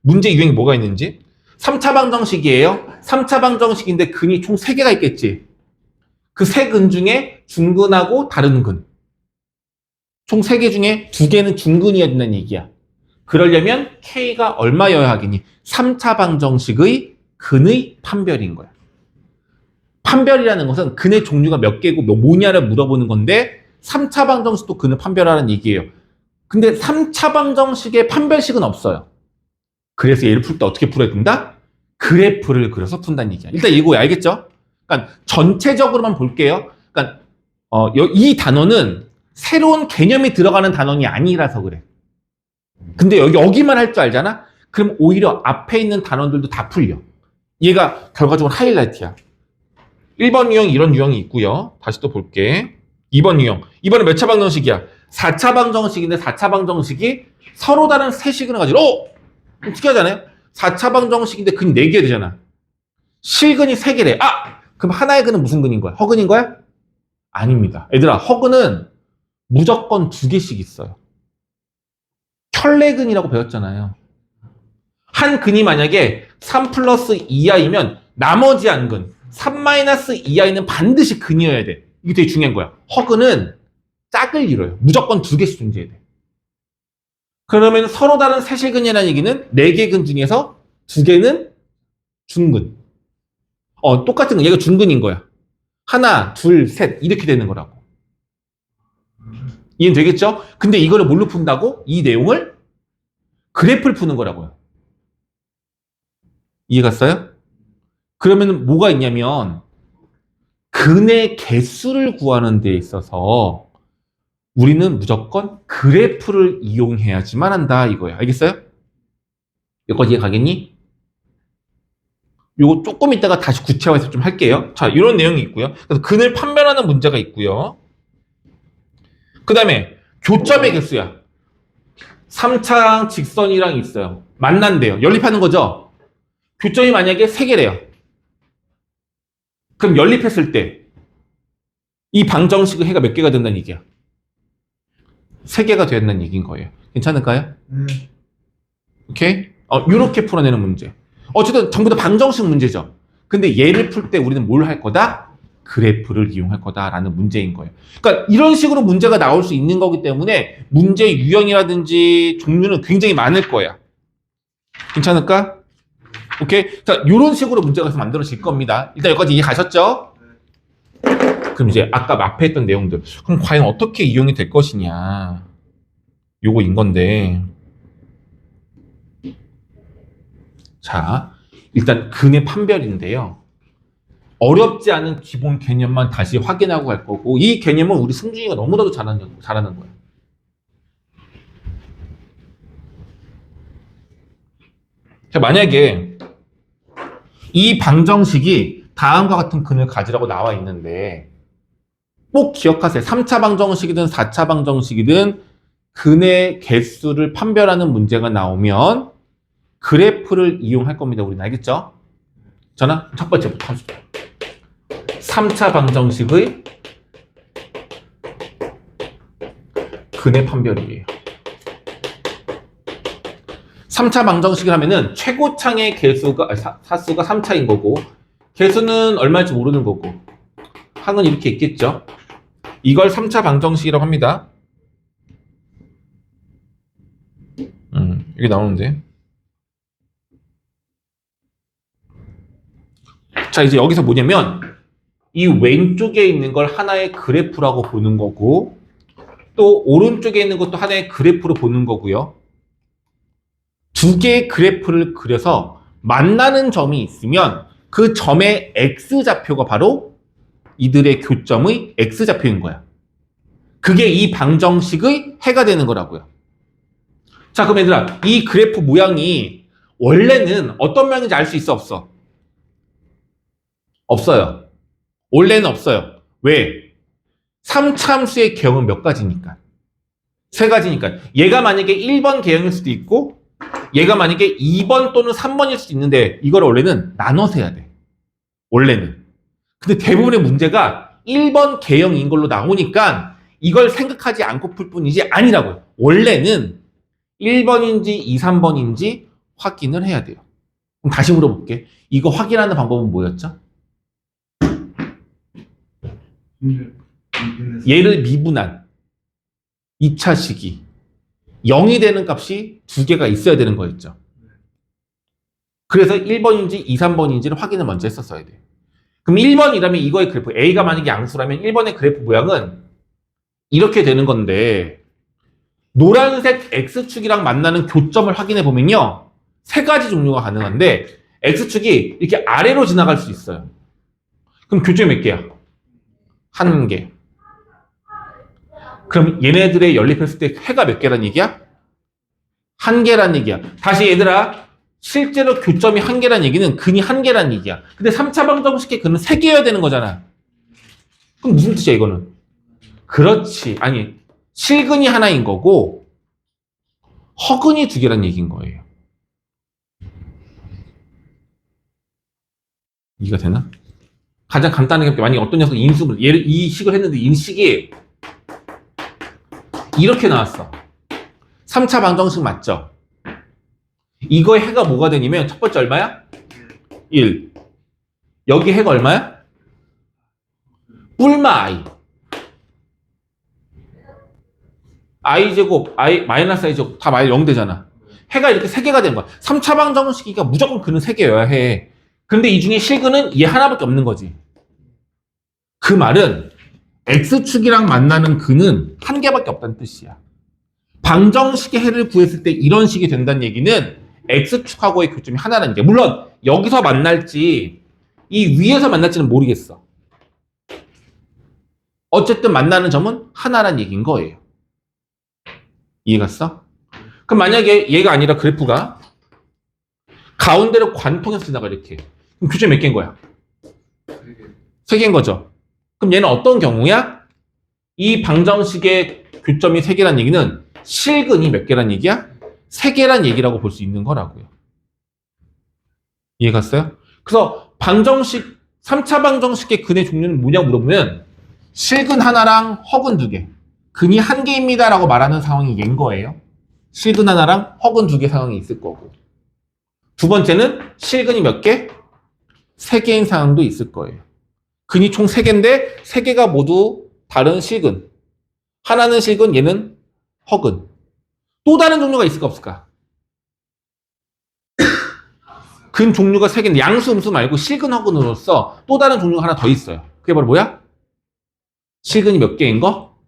문제 유형이 뭐가 있는지. 3차 방정식이에요. 3차 방정식인데 근이 총 3개가 있겠지. 그 3근 중에 중근하고 다른 근. 총 3개 중에 2개는 중근이어야 된다는 얘기야. 그러려면 K가 얼마여야 하겠니? 3차 방정식의 근의 판별인 거야. 판별이라는 것은 근의 종류가 몇 개고 뭐냐를 물어보는 건데 3차 방정식도 근을 판별하라는 얘기예요. 근데 3차 방정식의 판별식은 없어요. 그래서 얘를 풀 때 어떻게 풀어야 된다? 그래프를 그려서 푼다는 얘기야. 일단 이거 알겠죠? 그러니까 전체적으로만 볼게요. 그러니까 이 단어는 새로운 개념이 들어가는 단원이 아니라서 그래. 근데 여기만 할 줄 알잖아? 그럼 오히려 앞에 있는 단원들도 다 풀려. 얘가 결과적으로 하이라이트야. 1번 유형 이런 유형이 있고요. 다시 또 볼게. 2번 유형. 이번에 몇 차 방정식이야? 4차 방정식인데 4차 방정식이 서로 다른 세 시근을 가지고 좀 특이하잖아요? 4차 방정식인데 근이 4개 되잖아. 실근이 3개래. 그럼 하나의 근은 무슨 근인 거야? 허근인 거야? 아닙니다. 얘들아, 허근은 무조건 2개씩 있어요. 켤레근이라고 배웠잖아요. 한 근이 만약에 3 플러스 2i면 나머지 한 근, 3-2i는 반드시 근이어야 돼. 이게 되게 중요한 거야. 허근은 짝을 이뤄요. 무조건 2개씩 존재해야 돼. 그러면 서로 다른 세실근이라는 얘기는 4개 근 중에서 2개는 중근. 똑같은 건 얘가 중근인 거야. 하나, 둘, 셋 이렇게 되는 거라고. 이해는 되겠죠? 근데 이거를 뭘로 푼다고? 이 내용을 그래프를 푸는 거라고요. 이해 갔어요? 그러면 뭐가 있냐면 근의 개수를 구하는 데 있어서 우리는 무조건 그래프를 이용해야지만 한다 이거야. 알겠어요? 여기까지 이해 가겠니? 요거 조금 이따가 다시 구체화해서 좀 할게요. 자, 이런 내용이 있고요. 그래서 근을 판별하는 문제가 있고요. 그 다음에 교점의 개수야. 3차랑 직선이랑 있어요. 만난대요. 연립하는 거죠? 교점이 만약에 3개래요. 그럼 연립했을 때 이 방정식의 해가 몇 개가 된다는 얘기야? 3개가 된다는 얘기인 거예요. 괜찮을까요? 오케이? 이렇게 풀어내는 문제. 어쨌든 전부 다 방정식 문제죠. 근데 얘를 풀 때 우리는 뭘 할 거다? 그래프를 이용할 거다라는 문제인 거예요. 그러니까 이런 식으로 문제가 나올 수 있는 거기 때문에 문제 유형이라든지 종류는 굉장히 많을 거야. 괜찮을까? 오케이? 자, 이런 식으로 문제가 만들어질 겁니다. 일단 여기까지 이해 가셨죠? 그럼 이제 아까 앞에 했던 내용들. 그럼 과연 어떻게 이용이 될 것이냐. 요거인 건데. 자, 일단 근의 판별인데요. 어렵지 않은 기본 개념만 다시 확인하고 갈 거고 이 개념은 우리 승준이가 너무나도 잘하는 거야. 자, 만약에 이 방정식이 다음과 같은 근을 가지라고 나와 있는데 꼭 기억하세요. 3차 방정식이든 4차 방정식이든 근의 개수를 판별하는 문제가 나오면 그래프를 이용할 겁니다. 우리는 알겠죠? 저는 첫 번째부터 합시다. 3차 방정식의 근의 판별이에요. 3차 방정식을 하면은 최고창의 개수가 사수가 3차인 거고 개수는 얼마일지 모르는 거고 항은 이렇게 있겠죠. 이걸 3차 방정식이라고 합니다. 이게 나오는데. 자, 이제 여기서 뭐냐면 이 왼쪽에 있는 걸 하나의 그래프라고 보는 거고 또 오른쪽에 있는 것도 하나의 그래프로 보는 거고요. 2개의 그래프를 그려서 만나는 점이 있으면 그 점의 X좌표가 바로 이들의 교점의 X좌표인 거야. 그게 이 방정식의 해가 되는 거라고요. 자, 그럼 얘들아, 이 그래프 모양이 원래는 어떤 모양인지 알 수 있어, 없어? 없어요. 원래는 없어요. 왜? 3차 함수의 개형은 몇 가지니까. 세 가지니까. 얘가 만약에 1번 개형일 수도 있고 얘가 만약에 2번 또는 3번일 수도 있는데 이걸 원래는 나눠서 해야 돼. 원래는. 근데 대부분의 문제가 1번 개형인 걸로 나오니까 이걸 생각하지 않고 풀 뿐이지 아니라고요. 원래는 1번인지 2, 3번인지 확인을 해야 돼요. 그럼 다시 물어볼게. 이거 확인하는 방법은 뭐였죠? 얘를 미분한 2차 식이 0이 되는 값이 두 개가 있어야 되는 거였죠. 그래서 1번인지 2, 3번인지를 확인을 먼저 했었어야 돼요. 그럼 1번이라면 이거의 그래프, A가 만약에 양수라면 1번의 그래프 모양은 이렇게 되는 건데 노란색 X축이랑 만나는 교점을 확인해 보면요. 세 가지 종류가 가능한데 X축이 이렇게 아래로 지나갈 수 있어요. 그럼 교점이 몇 개야? 한 개. 그럼 얘네들의 연립했을 때 해가 몇 개란 얘기야? 한 개란 얘기야. 다시 얘들아, 실제로 교점이 한 개란 얘기는 근이 한 개란 얘기야. 근데 3차 방정식의 근은 세 개여야 되는 거잖아. 그럼 무슨 뜻이야 이거는? 그렇지. 아니, 실근이 하나인 거고 허근이 두 개란 얘기인 거예요. 이해가 되나? 가장 간단하게 만약에 어떤 녀석이 인수분, 얘를 이 식을 했는데 이 식이 이렇게 나왔어. 3차 방정식 맞죠? 이거의 해가 뭐가 되냐면 첫 번째 얼마야? 1. 여기 해가 얼마야? 뿔마 i. i제곱, 마이너스 i제곱 다 0 되잖아. 해가 이렇게 3개가 되는 거야. 3차 방정식이니까 무조건 근은 3개여야 해. 근데 이 중에 실근은 얘 하나밖에 없는 거지. 그 말은 X축이랑 만나는 근은 한 개밖에 없다는 뜻이야. 방정식의 해를 구했을 때 이런 식이 된다는 얘기는 X축하고의 교점이 하나라는 얘기야. 물론 여기서 만날지 이 위에서 만날지는 모르겠어. 어쨌든 만나는 점은 하나란 얘기인 거예요. 이해갔어? 그럼 만약에 얘가 아니라 그래프가 가운데로 관통해서 지나가 이렇게. 그럼 교점이 몇 개인 거야? 3개인 거죠. 그럼 얘는 어떤 경우야? 이 방정식의 교점이 3개란 얘기는 실근이 몇 개란 얘기야? 3개란 얘기라고 볼 수 있는 거라고요. 이해 갔어요? 그래서 방정식, 3차 방정식의 근의 종류는 뭐냐고 물어보면 실근 하나랑 허근 2개. 근이 1개입니다 라고 말하는 상황이 얘인 거예요. 실근 하나랑 허근 2개 상황이 있을 거고. 두 번째는 실근이 몇 개? 3개인 상황도 있을 거예요. 근이 총 3개인데 3개가 모두 다른 실근. 하나는 실근, 얘는 허근. 또 다른 종류가 있을까 없을까? 근 종류가 3개인데 양수, 음수 말고 실근, 허근으로서 또 다른 종류가 하나 더 있어요. 그게 바로 뭐야? 실근이 몇 개인 거?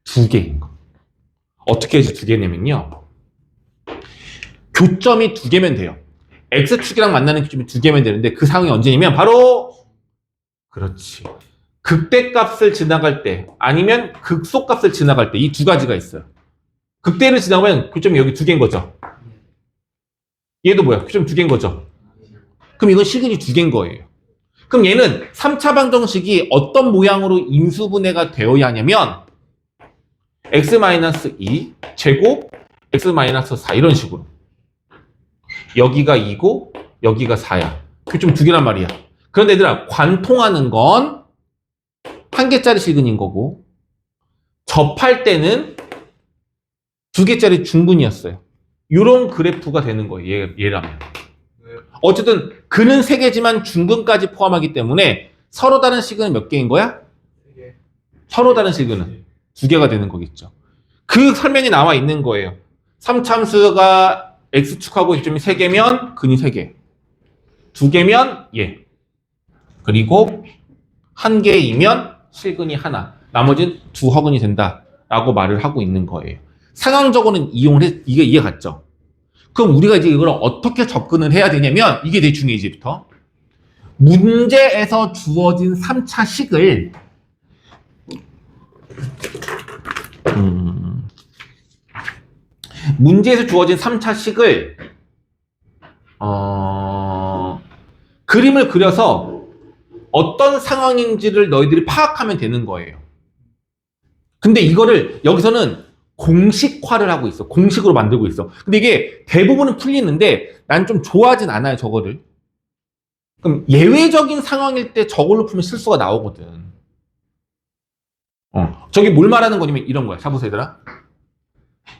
2개인 거. 어떻게 해서 2개냐면요. 교점이 2개면 돼요. X축이랑 만나는 교점이 2개면 되는데 그 상황이 언제냐면 바로 그렇지. 극대값을 지나갈 때 아니면 극소값을 지나갈 때 이 두 가지가 있어요. 극대를 지나가면 교점이 여기 2개인 거죠. 얘도 뭐야? 교점이 2개인 거죠. 그럼 이건 실근이 2개인 거예요. 그럼 얘는 3차 방정식이 어떤 모양으로 인수분해가 되어야 하냐면 x-2 제곱 x-4 이런 식으로. 여기가 2고 여기가 4야. 교점 2개란 말이야. 그런데 얘들아 관통하는 건 1개짜리 실근인 거고 접할 때는 2개짜리 중근이었어요. 이런 그래프가 되는 거예요. 얘라면. 어쨌든 근은 3개지만 중근까지 포함하기 때문에 서로 다른 실근은 몇 개인 거야? 3개. 서로 다른 실근은 2개가 되는 거겠죠. 그 설명이 나와 있는 거예요. 3참수가 X축하고 교점이 3개면 근이 3개. 2개면 얘. 그리고 1개이면 실근이 하나. 나머지는 2허근이 된다라고 말을 하고 있는 거예요. 상황적으로는 이게 이해 갔죠? 그럼 우리가 이제 이걸 어떻게 접근을 해야 되냐면 이게 되게 중요해 이제부터. 문제에서 주어진 3차 식을 문제에서 주어진 3차 식을 그림을 그려서 어떤 상황인지를 너희들이 파악하면 되는 거예요. 근데 이거를 여기서는 공식화를 하고 있어. 공식으로 만들고 있어. 근데 이게 대부분은 풀리는데 난 좀 좋아하진 않아요, 저거를. 그럼 예외적인 상황일 때 저걸로 풀면 실수가 나오거든. 저게 뭘 말하는 거냐면 이런 거야. 자, 보세요, 얘들아.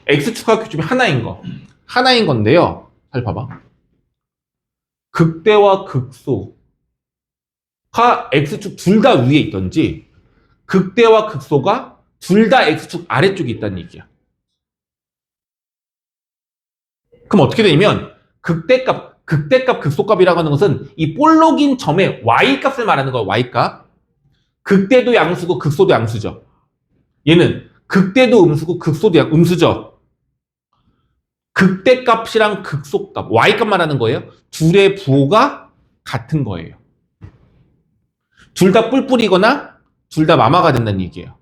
X축과 교점이 하나인 거. 하나인 건데요. 잘 봐봐. 극대와 극소가 X축 둘 다 위에 있던지 극대와 극소가 둘 다 X축 아래쪽에 있다는 얘기야. 그럼 어떻게 되냐면 극대값, 극소값이라고 하는 것은 이 볼록인 점의 Y값을 말하는 거야. Y값. 극대도 양수고 극소도 양수죠. 얘는 극대도 음수고 극소도 음수죠. 극대값이랑 극소값, Y값 말하는 거예요. 둘의 부호가 같은 거예요. 둘 다 뿔뿔이거나 둘 다 마마가 된다는 얘기예요.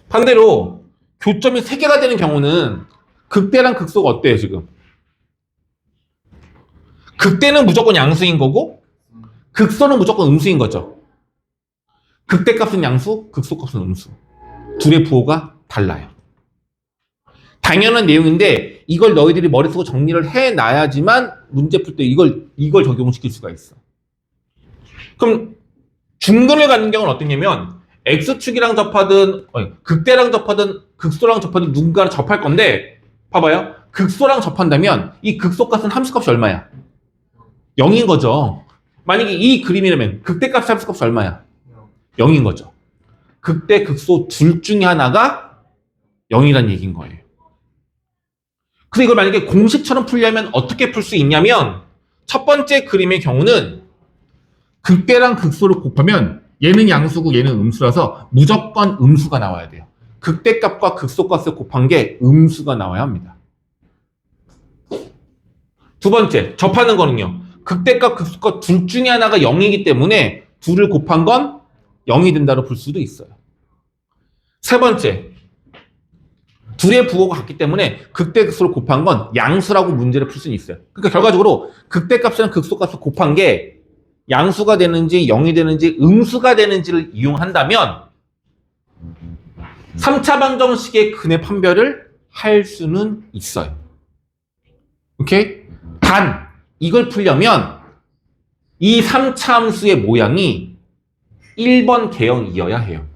반대로 교점이 3개가 되는 경우는 극대랑 극소가 어때요, 지금? 극대는 무조건 양수인 거고 극소는 무조건 음수인 거죠. 극대값은 양수, 극소값은 음수. 둘의 부호가 달라요. 당연한 내용인데 이걸 너희들이 머릿속으로 정리를 해놔야지만 문제 풀 때 이걸 적용시킬 수가 있어. 그럼 중근을 갖는 경우는 어떠냐면 X축이랑 접하든 극대랑 접하든 극소랑 접하든 누군가랑 접할 건데 봐봐요. 극소랑 접한다면 이 극소값은 함수값이 얼마야? 0인 거죠. 만약에 이 그림이라면 극대값 함수값이 얼마야? 0인 거죠. 극대, 극소 둘 중에 하나가 0이라는 얘기인 거예요. 그래서 이걸 만약에 공식처럼 풀려면 어떻게 풀 수 있냐면 첫 번째 그림의 경우는 극대랑 극소를 곱하면 얘는 양수고 얘는 음수라서 무조건 음수가 나와야 돼요. 극대값과 극소값을 곱한 게 음수가 나와야 합니다. 두 번째, 접하는 거는요. 극대값, 극소값 둘 중에 하나가 0이기 때문에 둘을 곱한 건 0이 된다로 볼 수도 있어요. 세 번째, 둘의 부호가 같기 때문에 극대, 극소를 곱한 건 양수라고 문제를 풀 수는 있어요. 그러니까 결과적으로 극대값이랑 극소값을 곱한 게 양수가 되는지 0이 되는지 음수가 되는지를 이용한다면 3차 방정식의 근의 판별을 할 수는 있어요. 오케이? 단 이걸 풀려면 이 3차 함수의 모양이 1번 개형이어야 해요.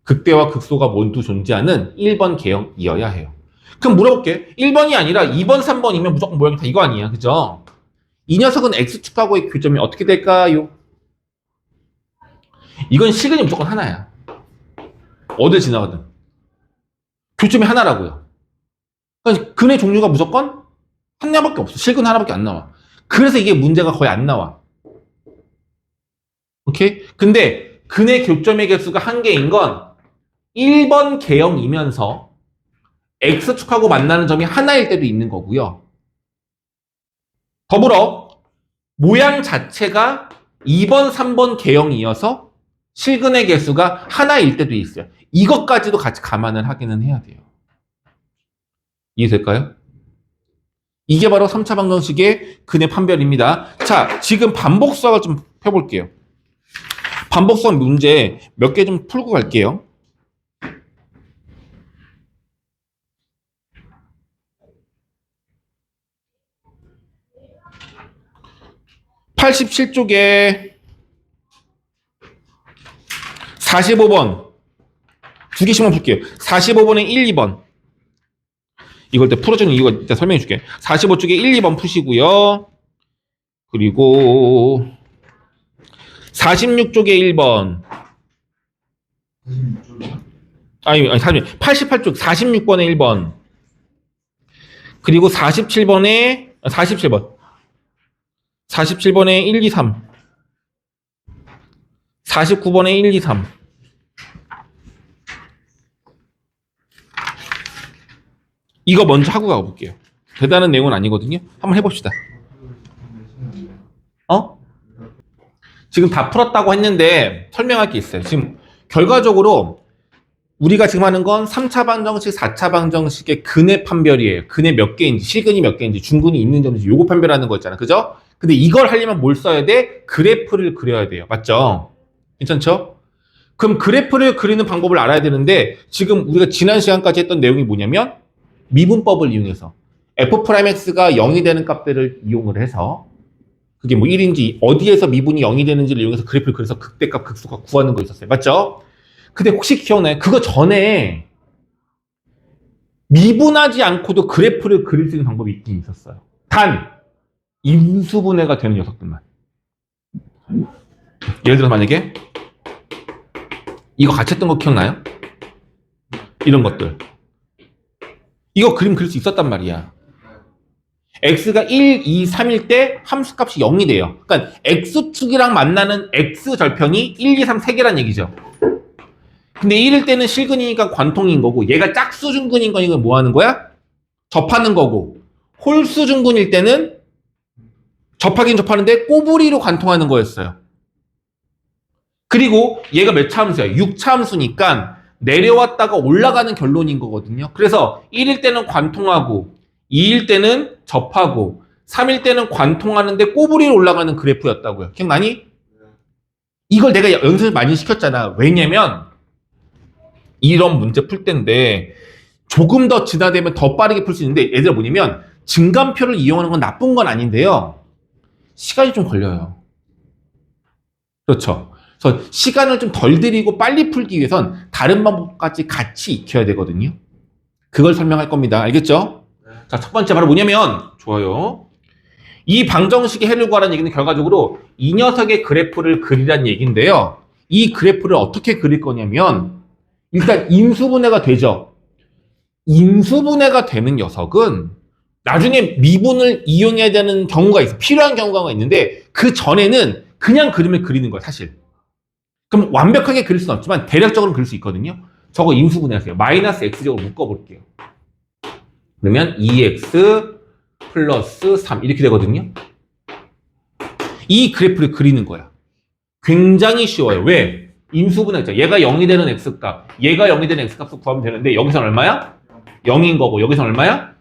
극대와 극소가 모두 존재하는 1번 개형이어야 해요. 그럼 물어볼게. 1번이 아니라 2번, 3번이면 무조건 모양이 다 이거 아니야. 그죠? 이 녀석은 X축하고의 교점이 어떻게 될까요? 이건 실근이 무조건 하나야. 어딜 지나가든. 교점이 하나라고요. 그러니까 근의 종류가 무조건 하나밖에 없어. 실근 하나밖에 안 나와. 그래서 이게 문제가 거의 안 나와. 오케이? 근데 근의 교점의 개수가 한 개인 건 1번 개형이면서 X축하고 만나는 점이 하나일 때도 있는 거고요. 더불어 모양 자체가 2번, 3번 개형이어서 실근의 개수가 하나일 때도 있어요. 이것까지도 같이 감안을 하기는 해야 돼요. 이해될까요? 이게 바로 3차 방정식의 근의 판별입니다. 자, 지금 반복 수학을 좀 펴볼게요. 반복 수학 문제 몇 개 좀 풀고 갈게요. (87쪽에) 45번 두 개씩만 풀게요. 45번에 1, 2번 이걸 때 풀어주는 이유가 이따 설명해 줄게. 45쪽에 1, 2번 푸시고요. 그리고 46쪽에 1번 아니 88쪽 46번에 1번 그리고 47번에 1, 2, 3 49번에 1, 2, 3 이거 먼저 하고 가볼게요. 대단한 내용은 아니거든요. 한번 해봅시다. 지금 다 풀었다고 했는데 설명할 게 있어요. 지금 결과적으로 우리가 지금 하는 건 3차 방정식, 4차 방정식의 근의 판별이에요. 근의 몇 개인지, 실근이 몇 개인지, 중근이 있는지 없는지 요거 판별하는 거 있잖아. 그죠? 근데 이걸 하려면 뭘 써야 돼? 그래프를 그려야 돼요. 맞죠? 괜찮죠? 그럼 그래프를 그리는 방법을 알아야 되는데 지금 우리가 지난 시간까지 했던 내용이 뭐냐면 미분법을 이용해서 f'x가 0이 되는 값들을 이용을 해서 그게 뭐 1인지 어디에서 미분이 0이 되는지를 이용해서 그래프를 그려서 극대값 극소값 구하는 거 있었어요. 맞죠? 근데 혹시 기억나요? 그거 전에 미분하지 않고도 그래프를 그릴 수 있는 방법이 있긴 있었어요. 단 인수분해가 되는 녀석들만. 예를 들어서 만약에 이거 같이 했던 거 기억나요? 이런 것들. 이거 그림 그릴 수 있었단 말이야. x가 1, 2, 3일 때 함수값이 0이 돼요. 그러니까 x축이랑 만나는 x절편이 1, 2, 3, 3개란 얘기죠. 근데 1일 때는 실근이니까 관통인 거고 얘가 짝수중근인 거니까 뭐 하는 거야? 접하는 거고 홀수중근일 때는 접하긴 접하는데 꼬부리로 관통하는 거였어요. 그리고 얘가 몇 차 함수야? 6차 함수니까 내려왔다가 올라가는 결론인 거거든요. 그래서 1일 때는 관통하고 2일 때는 접하고 3일 때는 관통하는데 꼬부리로 올라가는 그래프였다고요. 기억나니? 이걸 내가 연습을 많이 시켰잖아. 왜냐면 이런 문제 풀 때인데 조금 더 진화되면 더 빠르게 풀 수 있는데 얘들아 뭐냐면 증감표를 이용하는 건 나쁜 건 아닌데요. 시간이 좀 걸려요. 그렇죠. 그래서 시간을 좀 덜 들이고 빨리 풀기 위해선 다른 방법까지 같이 익혀야 되거든요. 그걸 설명할 겁니다. 알겠죠? 자, 첫 번째 바로 뭐냐면 좋아요. 이 방정식의 해를 구하라는 얘기는 결과적으로 이 녀석의 그래프를 그리라는 얘기인데요. 이 그래프를 어떻게 그릴 거냐면 일단 인수분해가 되죠. 인수분해가 되는 녀석은 나중에 미분을 이용해야 되는 경우가 있어. 필요한 경우가 있는데 그 전에는 그냥 그림을 그리는 거야, 사실. 그럼 완벽하게 그릴 수는 없지만 대략적으로 그릴 수 있거든요. 저거 인수분해하세요. 마이너스 x제곱 묶어볼게요. 그러면 2x 플러스 3 이렇게 되거든요. 이 그래프를 그리는 거야. 굉장히 쉬워요. 왜? 인수분해죠. 얘가 0이 되는 x값, 얘가 0이 되는 x값을 구하면 되는데 여기서는 얼마야? 0인 거고 여기서는 얼마야?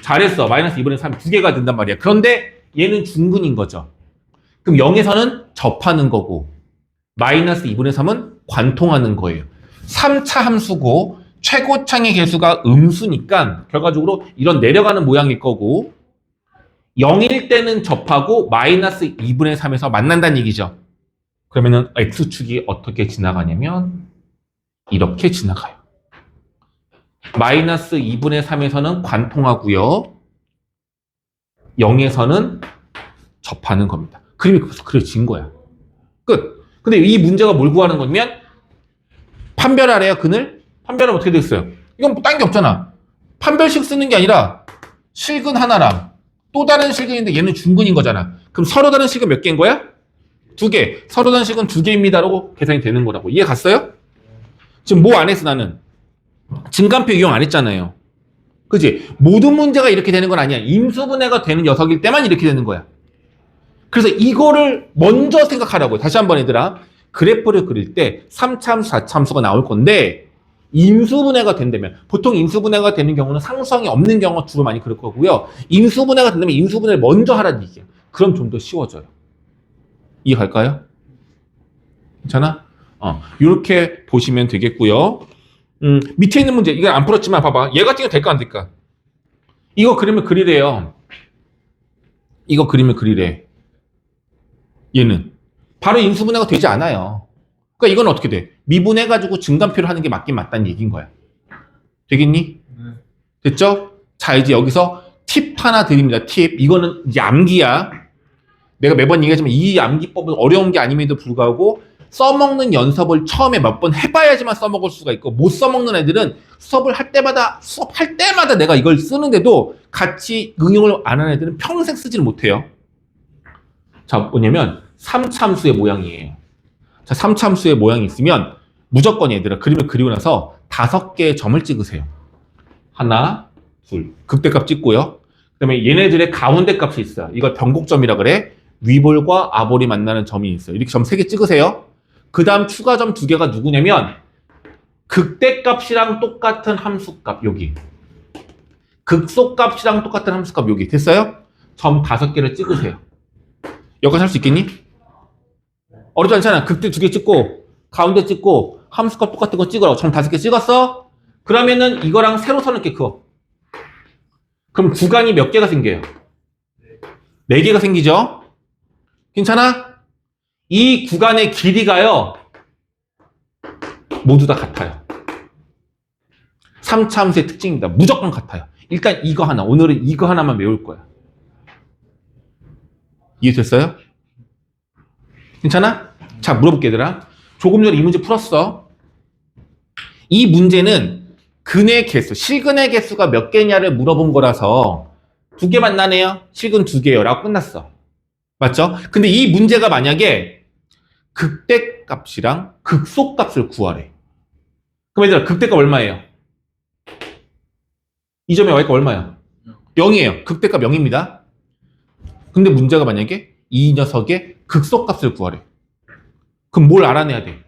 잘했어. 마이너스 2분의 3 두 개가 된단 말이야. 그런데 얘는 중근인 거죠. 그럼 0에서는 접하는 거고 마이너스 2분의 3은 관통하는 거예요. 3차 함수고 최고창의 개수가 음수니까 결과적으로 이런 내려가는 모양일 거고 0일 때는 접하고 마이너스 2분의 3에서 만난다는 얘기죠. 그러면은 x축이 어떻게 지나가냐면 이렇게 지나가요. 마이너스 2분의 3에서는 관통하고요. 0에서는 접하는 겁니다. 그림이 그려진 거야. 끝. 근데 이 문제가 뭘 구하는 거냐면 판별하래요, 근을. 판별은 어떻게 됐어요? 이건 뭐 딴 게 없잖아. 판별식 쓰는 게 아니라 실근 하나랑 또 다른 실근인데 얘는 중근인 거잖아. 그럼 서로 다른 실근 몇 개인 거야? 2개. 서로 다른 실근 2개입니다라고 계산이 되는 거라고. 이해 갔어요? 지금 뭐 안 했어, 나는? 증감표 이용 안 했잖아요. 그지? 모든 문제가 이렇게 되는 건 아니야. 인수분해가 되는 녀석일 때만 이렇게 되는 거야. 그래서 이거를 먼저 생각하라고요. 다시 한번 얘들아. 그래프를 그릴 때 3차 함수, 4차 함수가 나올 건데 인수분해가 된다면 보통 인수분해가 되는 경우는 상수항이 없는 경우가 주로 많이 그럴 거고요. 인수분해가 된다면 인수분해를 먼저 하라는 얘기야. 그럼 좀 더 쉬워져요. 이해 갈까요? 괜찮아? 이렇게 보시면 되겠고요. 밑에 있는 문제 이거 안 풀었지만 봐봐. 얘 같은 거 될까 안 될까? 이거 그림을 그리래요. 이거 그림을 그리래. 얘는 바로 인수분해가 되지 않아요. 그러니까 이건 어떻게 돼? 미분해가지고 증감표를 하는 게 맞긴 맞다는 얘기인 거야. 되겠니? 됐죠? 자, 이제 여기서 팁 하나 드립니다. 팁. 이거는 이제 암기야. 내가 매번 얘기하지만 이 암기법은 어려운 게 아님에도 불구하고 써먹는 연습을 처음에 몇 번 해봐야지만 써먹을 수가 있고 못 써먹는 애들은 수업할 때마다 내가 이걸 쓰는데도 같이 응용을 안 하는 애들은 평생 쓰지를 못해요. 자, 뭐냐면 3참수의 모양이에요. 자, 3참수의 모양이 있으면 무조건 얘들아 그림을 그리고 나서 5개의 점을 찍으세요. 하나, 둘. 극대값 찍고요. 그 다음에 얘네들의 가운데 값이 있어요. 이걸 변곡점이라 그래. 위볼과 아볼이 만나는 점이 있어요. 이렇게 점 3개 찍으세요. 그 다음 추가점 2개가 누구냐면 극대값이랑 똑같은 함수값 여기. 극소값이랑 똑같은 함수값 여기. 됐어요? 점 5개를 찍으세요. 여기까지 할 수 있겠니? 어렵지 않잖아. 극대 2개 찍고 가운데 찍고 함수값 똑같은 거 찍으라고. 점 5개 찍었어? 그러면은 이거랑 세로 선을 이렇게 그어. 그럼 구간이 몇 개가 생겨요? 4개가 생기죠? 괜찮아? 이 구간의 길이가요, 모두 다 같아요. 3차 함수의 특징입니다. 무조건 같아요. 일단 이거 하나, 오늘은 이거 하나만 외울 거야. 이해됐어요? 괜찮아? 자, 물어볼게, 얘들아. 조금 전에 이 문제 풀었어. 이 문제는 근의 개수, 실근의 개수가 몇 개냐를 물어본 거라서 2개만 나네요. 실근 2개요. 라고 끝났어. 맞죠? 근데 이 문제가 만약에 극대값이랑 극소값을 구하래. 그럼 얘들아, 극대값 얼마예요? 이 점의 y값 얼마야? 0이에요. 극대값 0입니다. 근데 문제가 만약에 이 녀석의 극소값을 구하래. 그럼 뭘 알아내야 돼?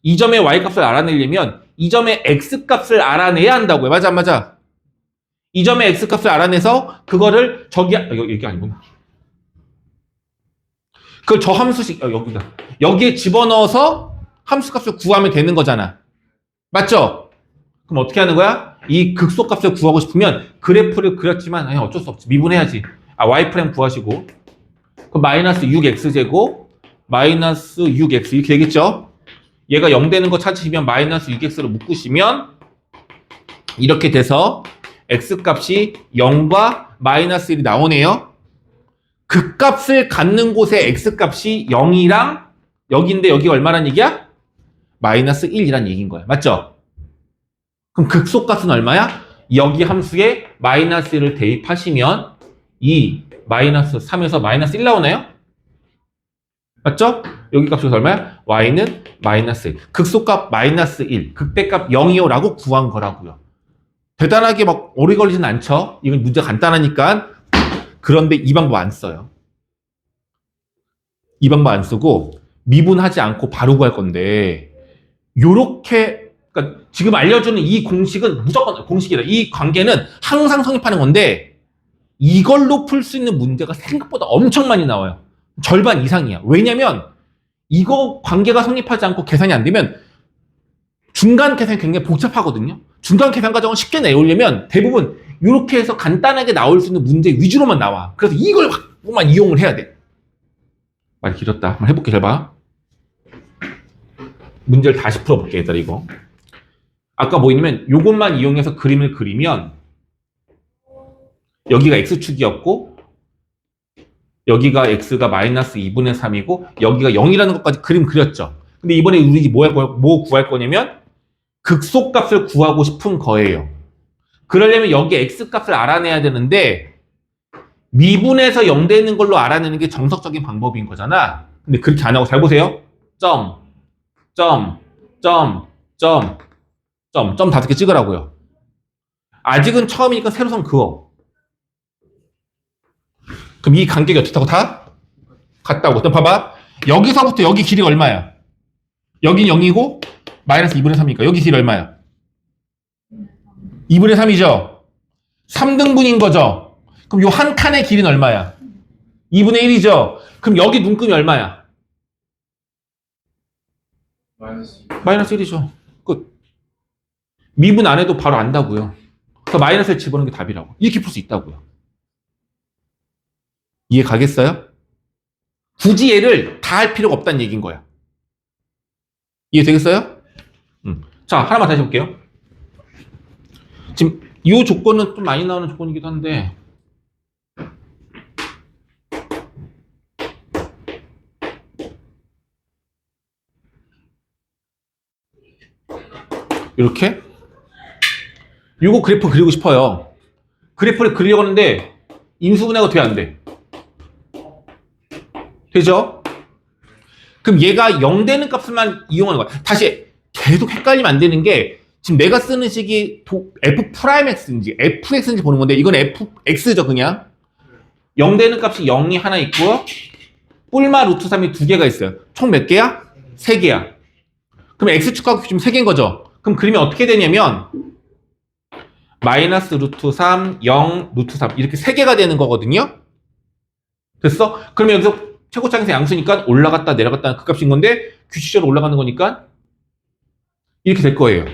이 점의 y값을 알아내려면 이 점의 x값을 알아내야 한다고요. 맞아, 안 맞아? 이 점의 x값을 알아내서 그거를 여기 아니구나. 그걸 저 함수식, 여기다. 여기에 집어넣어서 함수값을 구하면 되는 거잖아. 맞죠? 그럼 어떻게 하는 거야? 이 극소값을 구하고 싶으면 그래프를 그렸지만 아니, 어쩔 수 없지. 미분해야지. y' 구하시고 그럼 마이너스 6x제곱 마이너스 6x 이렇게 되겠죠? 얘가 0 되는 거 찾으시면 마이너스 6x로 묶으시면 이렇게 돼서 x값이 0과 마이너스 1이 나오네요. 극값을 갖는 곳의 x값이 0이랑 여기인데 여기가 얼마란 얘기야? 마이너스 1이란 얘기인 거야. 맞죠? 그럼 극소값은 얼마야? 여기 함수에 마이너스 1을 대입하시면 이 마이너스 3에서 마이너스 1 나오나요? 맞죠? 여기 값이 얼마야? y는 마이너스 1. 극소값 마이너스 1. 극대값 0이요 라고 구한 거라고요. 대단하게 막 오래 걸리진 않죠? 이건 문제 간단하니까. 그런데 이 방법 안 써요. 이 방법 안 쓰고 미분하지 않고 바로 구할 건데 요렇게 그러니까 지금 알려주는 이 공식은 무조건 공식이다. 이 관계는 항상 성립하는 건데 이걸로 풀 수 있는 문제가 생각보다 엄청 많이 나와요. 절반 이상이야. 왜냐면 이거 관계가 성립하지 않고 계산이 안 되면 중간 계산이 굉장히 복잡하거든요. 중간 계산 과정을 쉽게 내오려면 대부분 이렇게 해서 간단하게 나올 수 있는 문제 위주로만 나와. 그래서 이걸만 이용을 해야 돼. 말이 길었다. 한번 해볼게. 잘 봐. 문제를 다시 풀어볼게. 얘들아 이거. 아까 뭐 있냐면 요것만 이용해서 그림을 그리면 여기가 x축이었고 여기가 x가 마이너스 2분의 3이고 여기가 0이라는 것까지 그림 그렸죠. 근데 이번에 우리 뭐 구할 거냐면 극소값을 구하고 싶은 거예요. 그러려면 여기 x값을 알아내야 되는데 미분해서 0 되는 걸로 알아내는 게 정석적인 방법인 거잖아. 근데 그렇게 안 하고 잘 보세요. 점 5개 찍으라고요. 아직은 처음이니까 세로선 그어. 그럼 이 간격이 어떻다고 다? 같다고. 그럼 봐봐. 여기서부터 여기 길이가 얼마야? 여긴 0이고 마이너스 2분의 3이니까 여기 길이 얼마야? 2분의 3이죠? 3등분인 거죠? 그럼 요 한 칸의 길이는 얼마야? 2분의 1이죠? 그럼 여기 눈금이 얼마야? 마이너스 1이죠. 끝. 미분 안 해도 바로 안다고요. 그래서 마이너스를 집어넣는 게 답이라고. 이렇게 풀 수 있다고요. 이해 가겠어요? 굳이 얘를 다 할 필요가 없다는 얘기인 거야. 이해 되겠어요? 자, 하나만 다시 볼게요. 지금 이 조건은 좀 많이 나오는 조건이기도 한데 이렇게 요거 그래프 그리고 싶어요. 그래프를 그리려고 하는데 인수분해가 돼 안 돼? 되죠? 그럼 얘가 0 되는 값만 이용하는 거야. 다시 계속 헷갈리면 안 되는 게 지금 내가 쓰는 식이 f'x인지 fx인지 보는 건데 이건 fx죠 그냥. 0 되는 값이 0이 하나 있고 뿔마 루트 3이 2개가 있어요. 총 몇 개야? 3개야. 그럼 x축하고 규점이 3개인 거죠. 그럼 그림이 어떻게 되냐면 마이너스 루트 3, 0, 루트 3 이렇게 3개가 되는 거거든요. 됐어? 그러면 여기서 최고차항에서 양수니까 올라갔다 내려갔다 그 값인 건데 규칙적으로 올라가는 거니까 이렇게 될 거예요.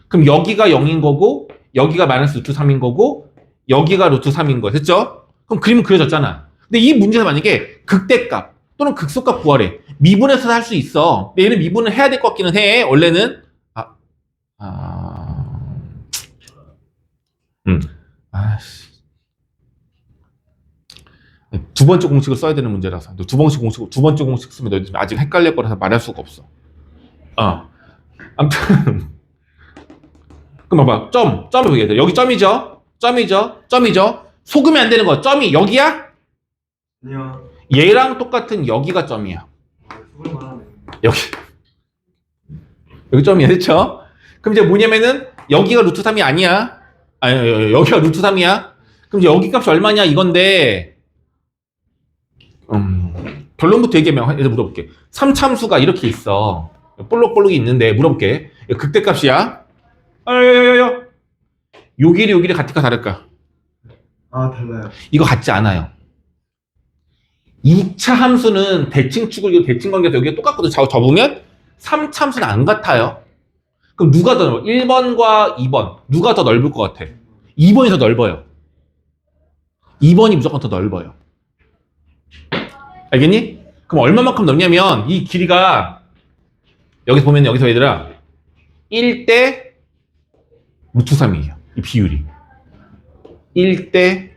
그럼 여기가 0인 거고 여기가 마이너스 루트 3인 거고 여기가 루트 3인 거예요. 됐죠? 그럼 그림은 그려졌잖아. 근데 이 문제에서 만약에 극대값 또는 극소값 구하래. 미분해서 할 수 있어. 근데 얘는 미분을 해야 될 것 같기는 해. 원래는 아씨. 두 번째 공식을 써야 되는 문제라서 두 번째 공식 쓰면 너 지금 아직 헷갈릴 거라서 말할 수가 없어. 아무튼 그럼 봐봐. 점을 보게 돼. 여기 점이죠. 속으면 안 되는 거. 점이 여기야? 아니요. 얘랑 똑같은 여기가 점이야. 속을 말하네. 여기 점이야, 그렇죠? 그럼 이제 뭐냐면은 여기가 루트 3이 아니야. 아니, 여기가 루트 3이야. 그럼 이제 여기 값이 얼마냐 이건데 결론부터 얘기하면 얘들 물어볼게. 3참수가 이렇게 있어. 볼록볼록이 있는데 물어볼게. 극대값이야. 요 길이 같을까 다를까? 달라요. 이거 같지 않아요. 2차 함수는 대칭축을 이거 대칭 관계에서 여기가 똑같거든. 접으면 3참수는 안 같아요. 그럼 누가 더 넓어? 1번과 2번 누가 더 넓을 것 같아? 2번이 더 넓어요. 2번이 무조건 더 넓어요. 알겠니? 그럼 얼마만큼 넓냐면 이 길이가 여기서 보면 여기서 얘들아 1대 루트 3이에요. 이 비율이 1대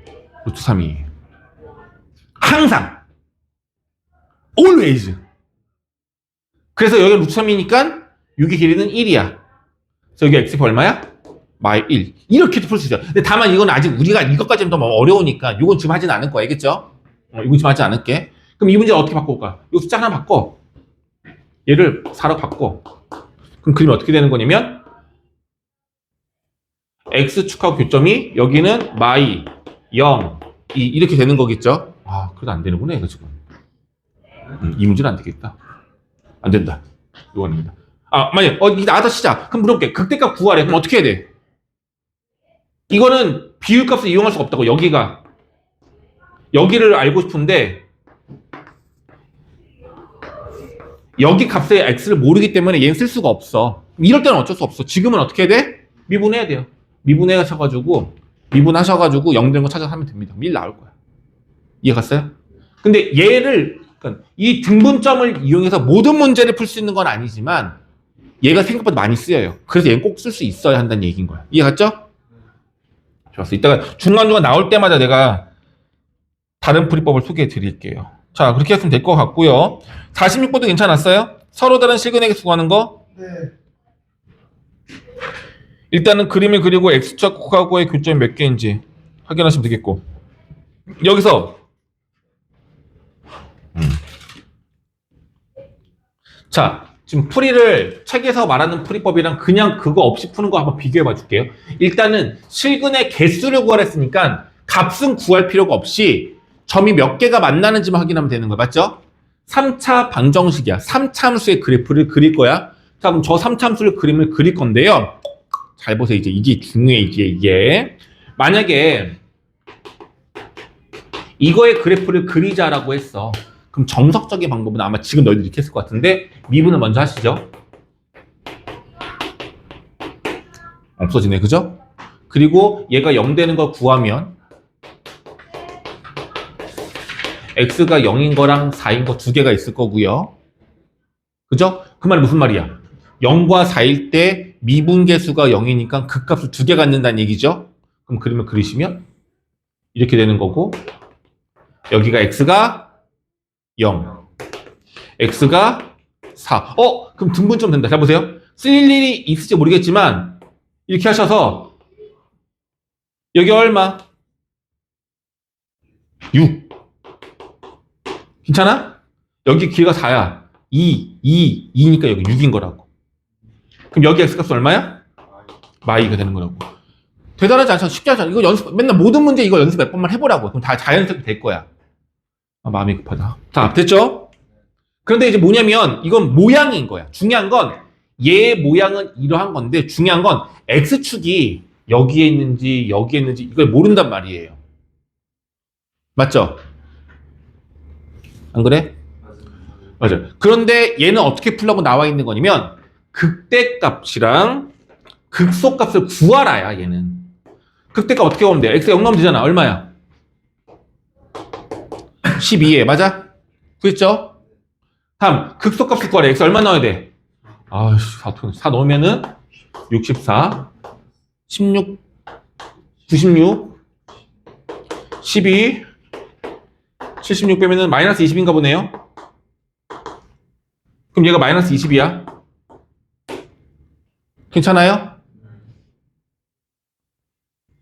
루트 3이에요. 항상 always. 그래서 여기가 루트 3이니까 여기 길이는 1이야. 그래서 여기 x가 얼마야? 마이 1. 이렇게도 풀 수 있어요. 근데 다만 이건 아직 우리가 이것까지는 너무 어려우니까 이건 지금 하진 않을 거야. 알겠죠? 이건 지금 하지 않을게. 그럼 이 문제 어떻게 바꿔볼까? 이 숫자 하나 바꿔. 얘를 4로 바꿔. 그럼 그림이 어떻게 되는 거냐면 x축하고 교점이 여기는 마이 0, 2 이렇게 되는 거겠죠? 그래도 안 되는구나 이거 지금. 이 문제는 안 되겠다. 안 된다. 이거 안 된다. 만약 이게 나가다 시작. 그럼 물어볼게. 극대값 구하래. 그럼 어떻게 해야 돼? 이거는 비율값을 이용할 수가 없다고. 여기를 알고 싶은데 여기 값의 x를 모르기 때문에 얘는 쓸 수가 없어. 이럴 때는 어쩔 수 없어. 지금은 어떻게 해야 돼? 미분해야 돼요. 미분하셔가지고 0 되는 거 찾아서 하면 됩니다. 1 나올 거야. 이해 갔어요? 근데 얘를 그러니까 이 등분점을 이용해서 모든 문제를 풀 수 있는 건 아니지만 얘가 생각보다 많이 쓰여요. 그래서 얘는 꼭 쓸 수 있어야 한다는 얘기인 거야. 이해 갔죠? 좋았어. 이따가 중간중간 나올 때마다 내가 다른 풀이법을 소개해 드릴게요. 자, 그렇게 했으면 될 것 같고요. 46번도 괜찮았어요? 서로 다른 실근에게 수고하는 거? 네. 일단은 그림을 그리고 x축하고의 교점이 몇 개인지 확인하시면 되겠고 여기서 자, 지금 풀이를 책에서 말하는 풀이법이랑 그냥 그거 없이 푸는 거 한번 비교해 봐 줄게요. 일단은 실근의 개수를 구하랬으니까 값은 구할 필요가 없이 점이 몇 개가 만나는지만 확인하면 되는 거야. 맞죠? 3차 방정식이야. 3참수의 그래프를 그릴 거야. 자, 그럼 저 3참수를 그림을 그릴 건데요. 잘 보세요. 이게 중요해. 이게 만약에 이거의 그래프를 그리자라고 했어. 그럼 정석적인 방법은 아마 지금 너희들 이렇게 했을 것 같은데 미분을 먼저 하시죠. 없어지네. 그죠? 그리고 얘가 0 되는 걸 구하면 x가 0인 거랑 4인 거 두 개가 있을 거고요. 그죠? 그 말은 무슨 말이야? 0과 4일 때 미분계수가 0이니까 그 값을 두 개 갖는다는 얘기죠. 그럼 그림을 그리시면 이렇게 되는 거고 여기가 x가 0, x가 4. 그럼 등분점 된다. 잘 보세요. 쓸 일이 있을지 모르겠지만 이렇게 하셔서 여기 얼마? 6. 괜찮아? 여기 길이가 4야. 2니까 여기 6인 거라고. 그럼 여기 x값은 얼마야? 마이가 되는 거라고. 대단하지 않잖아. 쉽지 않잖아. 이거 맨날 모든 문제 이거 연습 몇 번만 해보라고. 그럼 다 자연스럽게 될 거야. 마음이 급하다. 자, 됐죠? 그런데 이제 뭐냐면 이건 모양인 거야. 중요한 건 얘 모양은 이러한 건데 중요한 건 x축이 여기에 있는지 여기에 있는지 이걸 모른단 말이에요. 맞죠? 안 그래? 맞아. 그런데 얘는 어떻게 풀라고 나와 있는 거냐면 극대값이랑 극소값을 구하라야 얘는. 극대값 어떻게 구하면 돼? x가 0 나오면 되잖아. 얼마야? 12에 맞아? 그랬죠? 다음 극소값을 구하래. x 얼마 넣어야 돼? 아씨 4 넣으면은 64 16 96 12 76 빼면은 마이너스 20인가 보네요. 그럼 얘가 마이너스 20이야. 괜찮아요?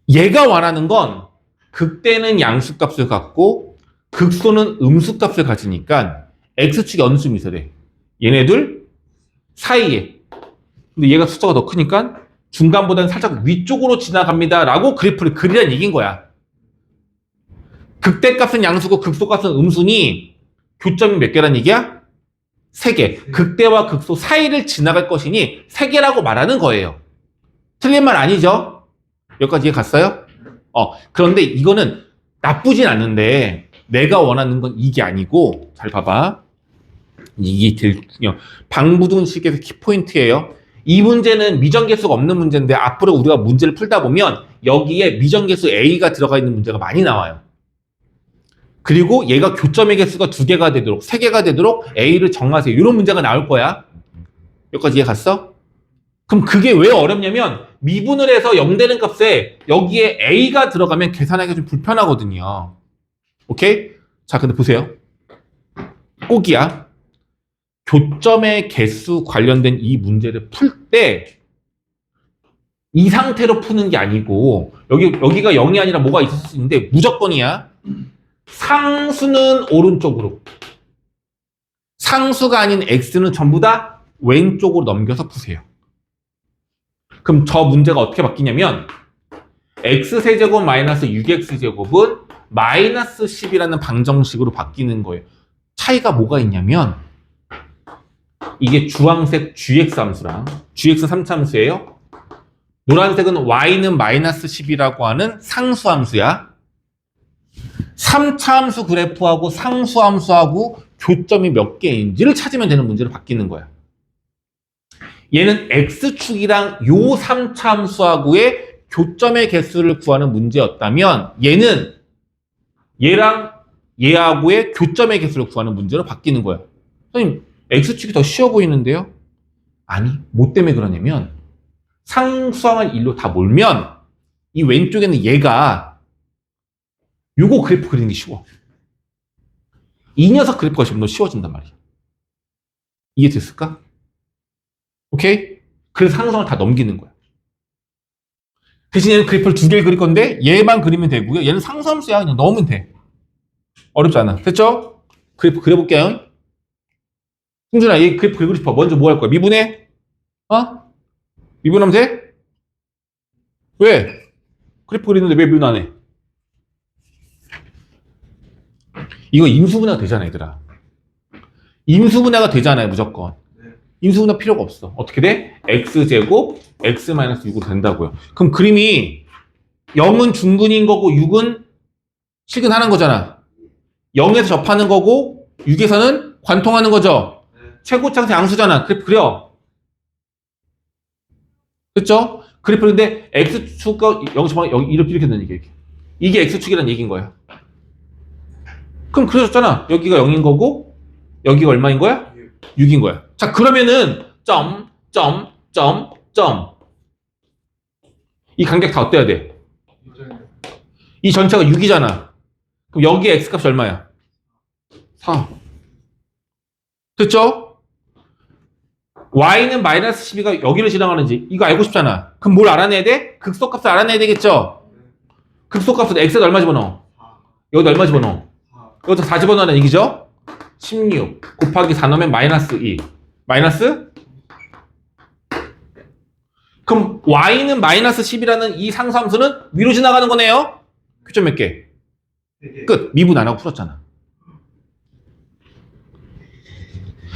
얘가 원하는 건 극대는 양수값을 갖고 극소는 음수값을 가지니까 x축이 어느 쯤 있어야 돼? 얘네들 사이에. 근데 얘가 숫자가 더 크니까 중간보다는 살짝 위쪽으로 지나갑니다 라고 그래프를 그리란 얘기인 거야. 극대값은 양수고 극소값은 음수니 교점이 몇 개란 얘기야? 3개. 극대와 극소 사이를 지나갈 것이니 3개라고 말하는 거예요. 틀린 말 아니죠? 여기까지 이해 갔어요? 그런데 이거는 나쁘진 않은데 내가 원하는 건 이게 아니고 잘 봐봐. 이게 제일 중요해요. 방부등식에서 키포인트예요. 이 문제는 미정계수가 없는 문제인데 앞으로 우리가 문제를 풀다 보면 여기에 미정계수 A가 들어가 있는 문제가 많이 나와요. 그리고 얘가 교점의 개수가 2개가 되도록 3개가 되도록 A를 정하세요. 이런 문제가 나올 거야. 여기까지 이해 갔어? 그럼 그게 왜 어렵냐면 미분을 해서 0 되는 값에 여기에 A가 들어가면 계산하기가 좀 불편하거든요. 오케이? 자, 근데 보세요. 꼭이야. 교점의 개수 관련된 이 문제를 풀 때 이 상태로 푸는 게 아니고 여기가 0이 아니라 뭐가 있을 수 있는데 무조건이야. 상수는 오른쪽으로, 상수가 아닌 x는 전부 다 왼쪽으로 넘겨서 푸세요. 그럼 저 문제가 어떻게 바뀌냐면 x세제곱 마이너스 6x제곱은 마이너스 10이라는 방정식으로 바뀌는 거예요. 차이가 뭐가 있냐면 이게 주황색 gx 함수랑 gx 3차 함수예요. 노란색은 y는 마이너스 10이라고 하는 상수 함수야. 3차 함수 그래프하고 상수 함수하고 교점이 몇 개인지를 찾으면 되는 문제로 바뀌는 거야. 얘는 x축이랑 요 3차 함수하고의 교점의 개수를 구하는 문제였다면 얘는 얘랑 얘하고의 교점의 개수를 구하는 문제로 바뀌는 거야. 선생님, x축이 더 쉬워 보이는데요? 아니, 뭐 때문에 그러냐면 상수항을 일로 다 몰면 이 왼쪽에는 얘가 요거 그래프 그리는 게 쉬워. 이 녀석 그래프가 좀 더 쉬워진단 말이야. 이해됐을까? 오케이? 그래서 상수항을 다 넘기는 거야. 대신 얘는 그래프를 2개를 그릴 건데 얘만 그리면 되고요. 얘는 상수함수야. 그냥 넣으면 돼. 어렵지 않아. 됐죠? 그래프 그려볼게요. 승준아, 얘 그래프 그리고 싶어. 먼저 뭐 할 거야? 미분해? 미분하면 돼? 왜? 그래프 그리는데 왜 미분 안 해? 이거 임수분해가 되잖아, 얘들아. 임수분해가 되잖아요, 무조건. 임수분해 필요가 없어. 어떻게 돼? x제곱 x-6으로 된다고요. 그럼 그림이 0은 중근인 거고 6은 실근하는 거잖아. 0에서 접하는 거고 6에서는 관통하는 거죠. 최고차항수 양수잖아. 그래프 그려. 그렇죠? 그래프인데 x축과 0 접하면 여기 이렇게 된다는 얘기야. 이게 x축이라는 얘기인 거야. 그럼 그려졌잖아. 여기가 0인 거고 여기가 얼마인 거야? 6인 거야. 자, 그러면은 점. 이 간격 다 어때야 돼? 이 전체가 6이잖아. 그럼 여기에 x값이 얼마야? 4. 됐죠? y는 마이너스 12가 여기를 지나가는지 이거 알고 싶잖아. 그럼 뭘 알아내야 돼? 극소값을 알아내야 되겠죠? 극소값은 x에다 얼마 집어넣어? 여기다 얼마 집어넣어? 여기다 4 집어넣는 얘기죠? 16 곱하기 4 넣으면 마이너스 2. 마이너스? 그럼 y는 마이너스 10이라는 이 상수함수는 위로 지나가는 거네요? 교점 몇 개? 끝. 미분 안 하고 풀었잖아.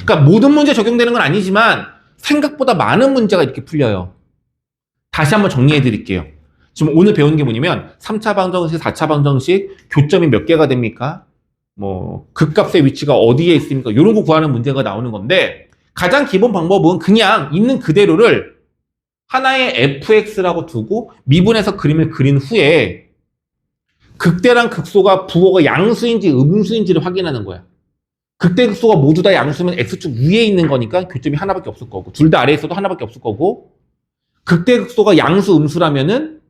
그러니까 모든 문제에 적용되는 건 아니지만 생각보다 많은 문제가 이렇게 풀려요. 다시 한번 정리해 드릴게요. 지금 오늘 배운 게 뭐냐면 3차 방정식, 4차 방정식 교점이 몇 개가 됩니까? 뭐 극값의 위치가 어디에 있습니까? 이런 거 구하는 문제가 나오는 건데 가장 기본 방법은 그냥 있는 그대로를 하나의 fx라고 두고 미분해서 그림을 그린 후에 극대랑 극소가 부호가 양수인지 음수인지를 확인하는 거야. 극대 극소가 모두 다 양수면 x축 위에 있는 거니까 교점이 하나밖에 없을 거고 둘 다 아래에 있어도 하나밖에 없을 거고 극대 극소가 양수 음수라면은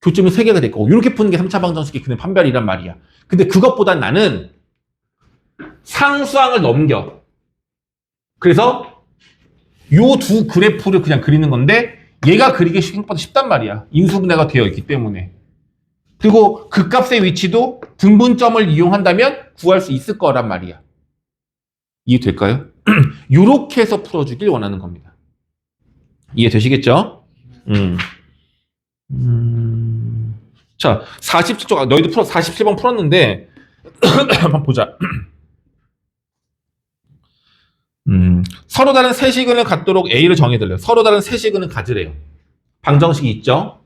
교점이 3개가 될 거고 이렇게 푸는 게 3차 방정식의 그냥 판별이란 말이야. 근데 그것보단 나는 상수항을 넘겨. 그래서 요 두 그래프를 그냥 그리는 건데 얘가 그리기 생각보다 쉽단 말이야. 인수분해가 되어 있기 때문에. 그리고 그 값의 위치도 등분점을 이용한다면 구할 수 있을 거란 말이야. 이해될까요? 요렇게 해서 풀어주길 원하는 겁니다. 이해되시겠죠? 자, 47쪽, 너희도 47번 풀었는데, 한번 보자. 서로 다른 세시근을 갖도록 A를 정해달래요. 서로 다른 세시근을 가지래요. 방정식이 있죠?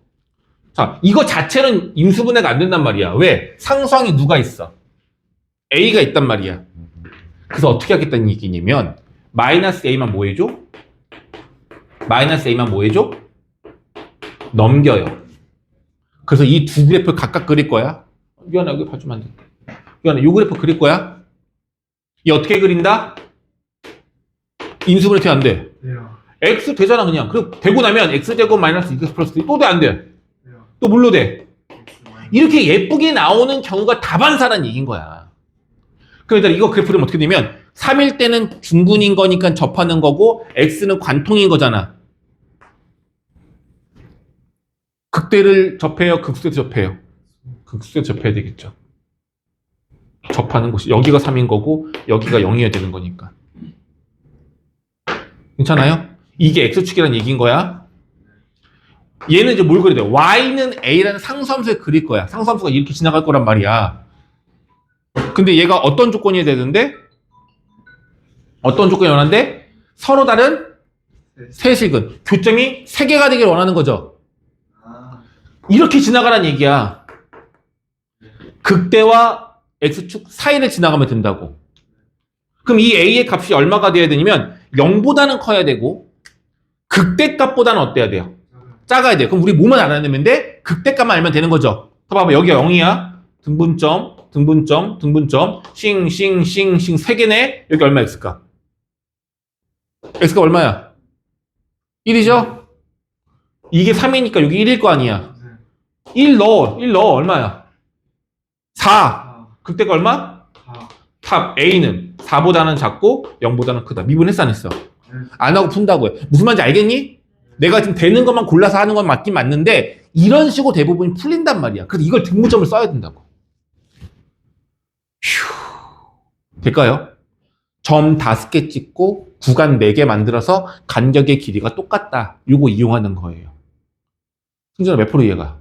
자, 이거 자체는 인수분해가 안 된단 말이야. 왜? 상수항이 누가 있어? A가 있단 말이야. 그래서 어떻게 하겠다는 얘기냐면, 마이너스 A만 뭐 해줘? 마이너스 A만 뭐 해줘? 넘겨요. 그래서 이 두 그래프를 각각 그릴 거야. 유한아, 여기 봐주면 안 돼. 유한아, 이 그래프 그릴 거야. 이 어떻게 그린다? 인수분해 돼, 안 돼? 돼요. X 되잖아, 그냥. 그리고 되고 나면 X제곱 마이너스 X 플러스 또 돼, 안 돼? 돼요. 또 뭘로 돼? X 마이너스. 이렇게 예쁘게 나오는 경우가 다반사란 얘기인 거야. 그러니까 이거 그래프를 어떻게 되면 3일 때는 중근인 거니까 접하는 거고 X는 관통인 거잖아. 극대를 접해요? 극수에 접해요? 극수에 접해야 되겠죠. 접하는 곳이 여기가 3인 거고 여기가 0이어야 되는 거니까. 괜찮아요? 이게 X축이라는 얘기인 거야. 얘는 이제 뭘 그려야 돼? Y는 A라는 상수함수에 그릴 거야. 상수함수가 이렇게 지나갈 거란 말이야. 근데 얘가 어떤 조건이 되는데? 어떤 조건이 원하는데? 서로 다른 세식은 교점이 3개가 되길 원하는 거죠. 아, 이렇게 지나가란 얘기야. 극대와 X축 사이를 지나가면 된다고. 그럼 이 A의 값이 얼마가 돼야 되냐면 0보다는 커야 되고 극대 값보다는 어때야 돼요? 작아야 돼요. 그럼 우리 뭐만 알아야 되는데 극대 값만 알면 되는 거죠. 봐봐, 여기가 0이야. 등분점, 등분점, 등분점, 싱싱싱싱 3개네. 여기 얼마 X가? X가 얼마야? 1이죠? 이게 3이니까 여기 1일 거 아니야. 1 넣어. 얼마야? 4. 4. 극대가 얼마? 4. 탑 A는 4보다는 작고 0보다는 크다. 미분했어, 안 했어? 안 하고 푼다고요. 무슨 말인지 알겠니? 내가 지금 되는 것만 골라서 하는 건 맞긴 맞는데 이런 식으로 대부분이 풀린단 말이야. 그래서 이걸 등분점을 써야 된다고. 휴. 될까요? 점 5개 찍고 구간 4개 만들어서 간격의 길이가 똑같다. 요거 이용하는 거예요. 승준아, 몇 프로 이해가?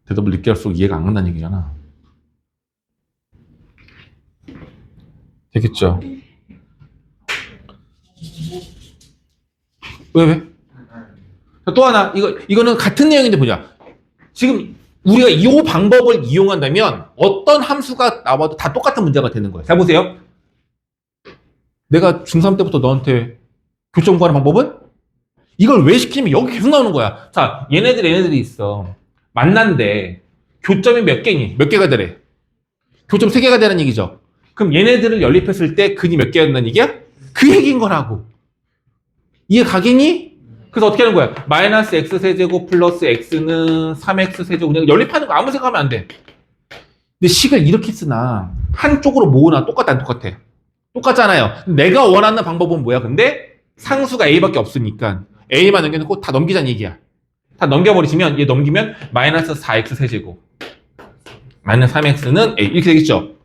대답을 늦게 할수록 이해가 안 간다는 얘기잖아. 되겠죠? 왜? 또 하나, 이거는 같은 내용인데 보자. 지금 우리가 이 방법을 이용한다면 어떤 함수가 나와도 다 똑같은 문제가 되는 거예요. 잘 보세요. 내가 중3 때부터 너한테 교점 구하는 방법은? 이걸 왜 시키면 여기 계속 나오는 거야. 자, 얘네들이 있어. 만난데 교점이 몇 개니? 몇 개가 되래? 교점 3개가 되는 얘기죠. 그럼 얘네들을 연립했을 때 근이 몇 개가 된다는 얘기야? 그 얘기인 거라고. 이해 가겠니? 그래서 어떻게 하는 거야? 마이너스 x 세제곱 플러스 x는 3x 세제곱. 그냥 연립하는 거 아무 생각하면 안 돼. 근데 식을 이렇게 쓰나 한쪽으로 모으나 똑같아 안 똑같아? 똑같잖아요. 내가 원하는 방법은 뭐야? 근데 상수가 a밖에 없으니까 a만 넘겨놓고 다 넘기자는 얘기야. 다 넘겨버리시면 얘 넘기면 마이너스 4x 세제곱 마이너스 3x는 a 이렇게 되겠죠.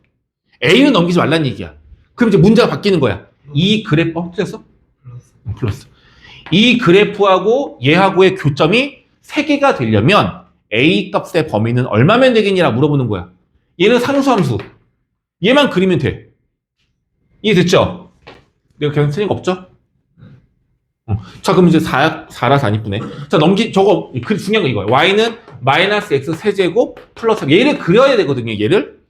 a는 넘기지 말라는 얘기야. 그럼 이제 문제가 바뀌는 거야. 이 그래프 틀렸어? 플러스. 이 그래프하고 얘하고의 교점이 3개가 되려면 a 값의 범위는 얼마면 되겠니라 물어보는 거야. 얘는 상수함수. 얘만 그리면 돼. 이해됐죠? 내가 그냥 틀린 거 없죠? 자, 그럼 이제 4라서 안 이쁘네. 자, 저거 중요한 거 이거야. y는 마이너스 x 세제곱 플러스 얘를 그려야 되거든요. 얘를.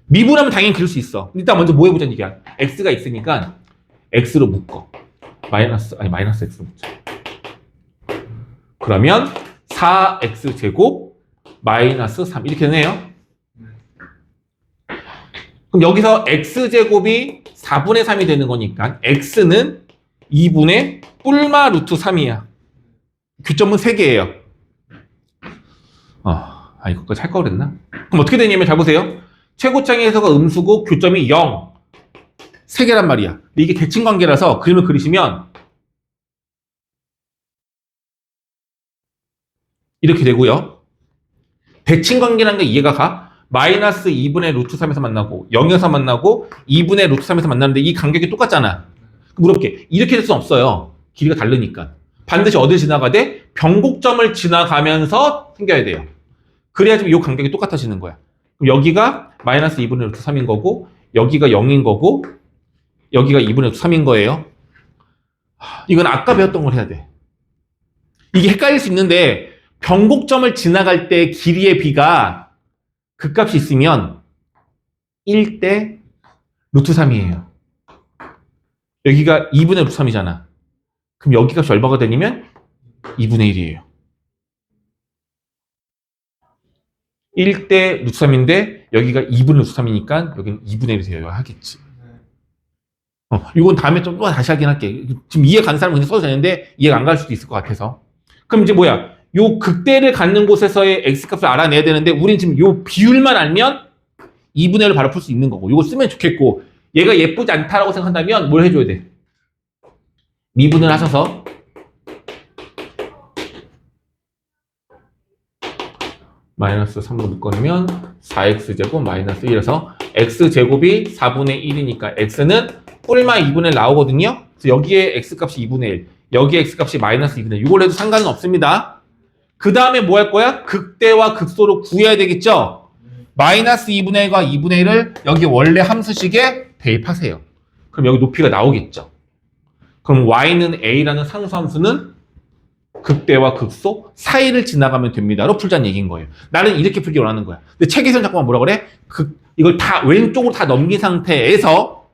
미분하면 당연히 그럴 수 있어. 일단 먼저 뭐 해보자는 얘기야. x가 있으니까 x로 묶어. 마이너스 x로 묶자. 그러면 4x 제곱 마이너스 3 이렇게 되네요. 그럼 여기서 x 제곱이 4분의 3이 되는 거니까 x는 2분의 뿔마 루트 3이야. 교점은 3개예요. 이거까지 할 걸 그랬나? 그럼 어떻게 되냐면 잘 보세요. 최고창에서가 음수고 교점이 0. 3개란 말이야. 근데 이게 대칭관계라서 그림을 그리시면 이렇게 되고요. 대칭관계라는 게 이해가 가? 마이너스 2분의 루트 3에서 만나고 0에서 만나고 2분의 루트 3에서 만나는데 이 간격이 똑같잖아. 물어볼게. 이렇게 될 수는 없어요. 길이가 다르니까. 반드시 어딜 지나가야 돼? 변곡점을 지나가면서 생겨야 돼요. 그래야지 이 간격이 똑같아지는 거야. 그럼 여기가 마이너스 2분의 루트 3인 거고 여기가 0인 거고 여기가 2분의 루트 3인 거예요. 이건 아까 배웠던 걸 해야 돼. 이게 헷갈릴 수 있는데 변곡점을 지나갈 때 길이의 비가 극값이 있으면 1대 루트 3이에요. 여기가 2분의 루트 3이잖아. 그럼 여기 값이 얼마가 되냐면 2분의 1이에요. 1대 루트 3인데 여기가 2분의 루트 3이니까 여기는 2분의 1이 되어야 하겠지. 이건 다음에 좀 또 다시 하긴 할게. 지금 이해 가는 사람은 그냥 써도 되는데 이해가 안 갈 수도 있을 것 같아서. 그럼 이제 뭐야? 요 극대를 갖는 곳에서의 x값을 알아내야 되는데 우린 지금 요 비율만 알면 2분의 1을 바로 풀 수 있는 거고 이거 쓰면 좋겠고 얘가 예쁘지 않다라고 생각한다면 뭘 해줘야 돼? 미분을 하셔서 마이너스 3으로 묶어내면 4x제곱 마이너스 1에서 x제곱이 4분의 1이니까 x는 뿔마 2분의 1 나오거든요. 그래서 여기에 x값이 2분의 1, 여기에 x값이 마이너스 2분의 1. 이걸 해도 상관은 없습니다. 그 다음에 뭐 할 거야? 극대와 극소로 구해야 되겠죠? 마이너스 2분의 1과 2분의 1을 여기 원래 함수식에 대입하세요. 그럼 여기 높이가 나오겠죠? 그럼 y는 a라는 상수함수는 극대와 극소 사이를 지나가면 됩니다로 풀자는 얘기인 거예요. 나는 이렇게 풀기 원하는 거야. 근데 책에서는 자꾸만 뭐라 그래? 이걸 다 왼쪽으로 다 넘긴 상태에서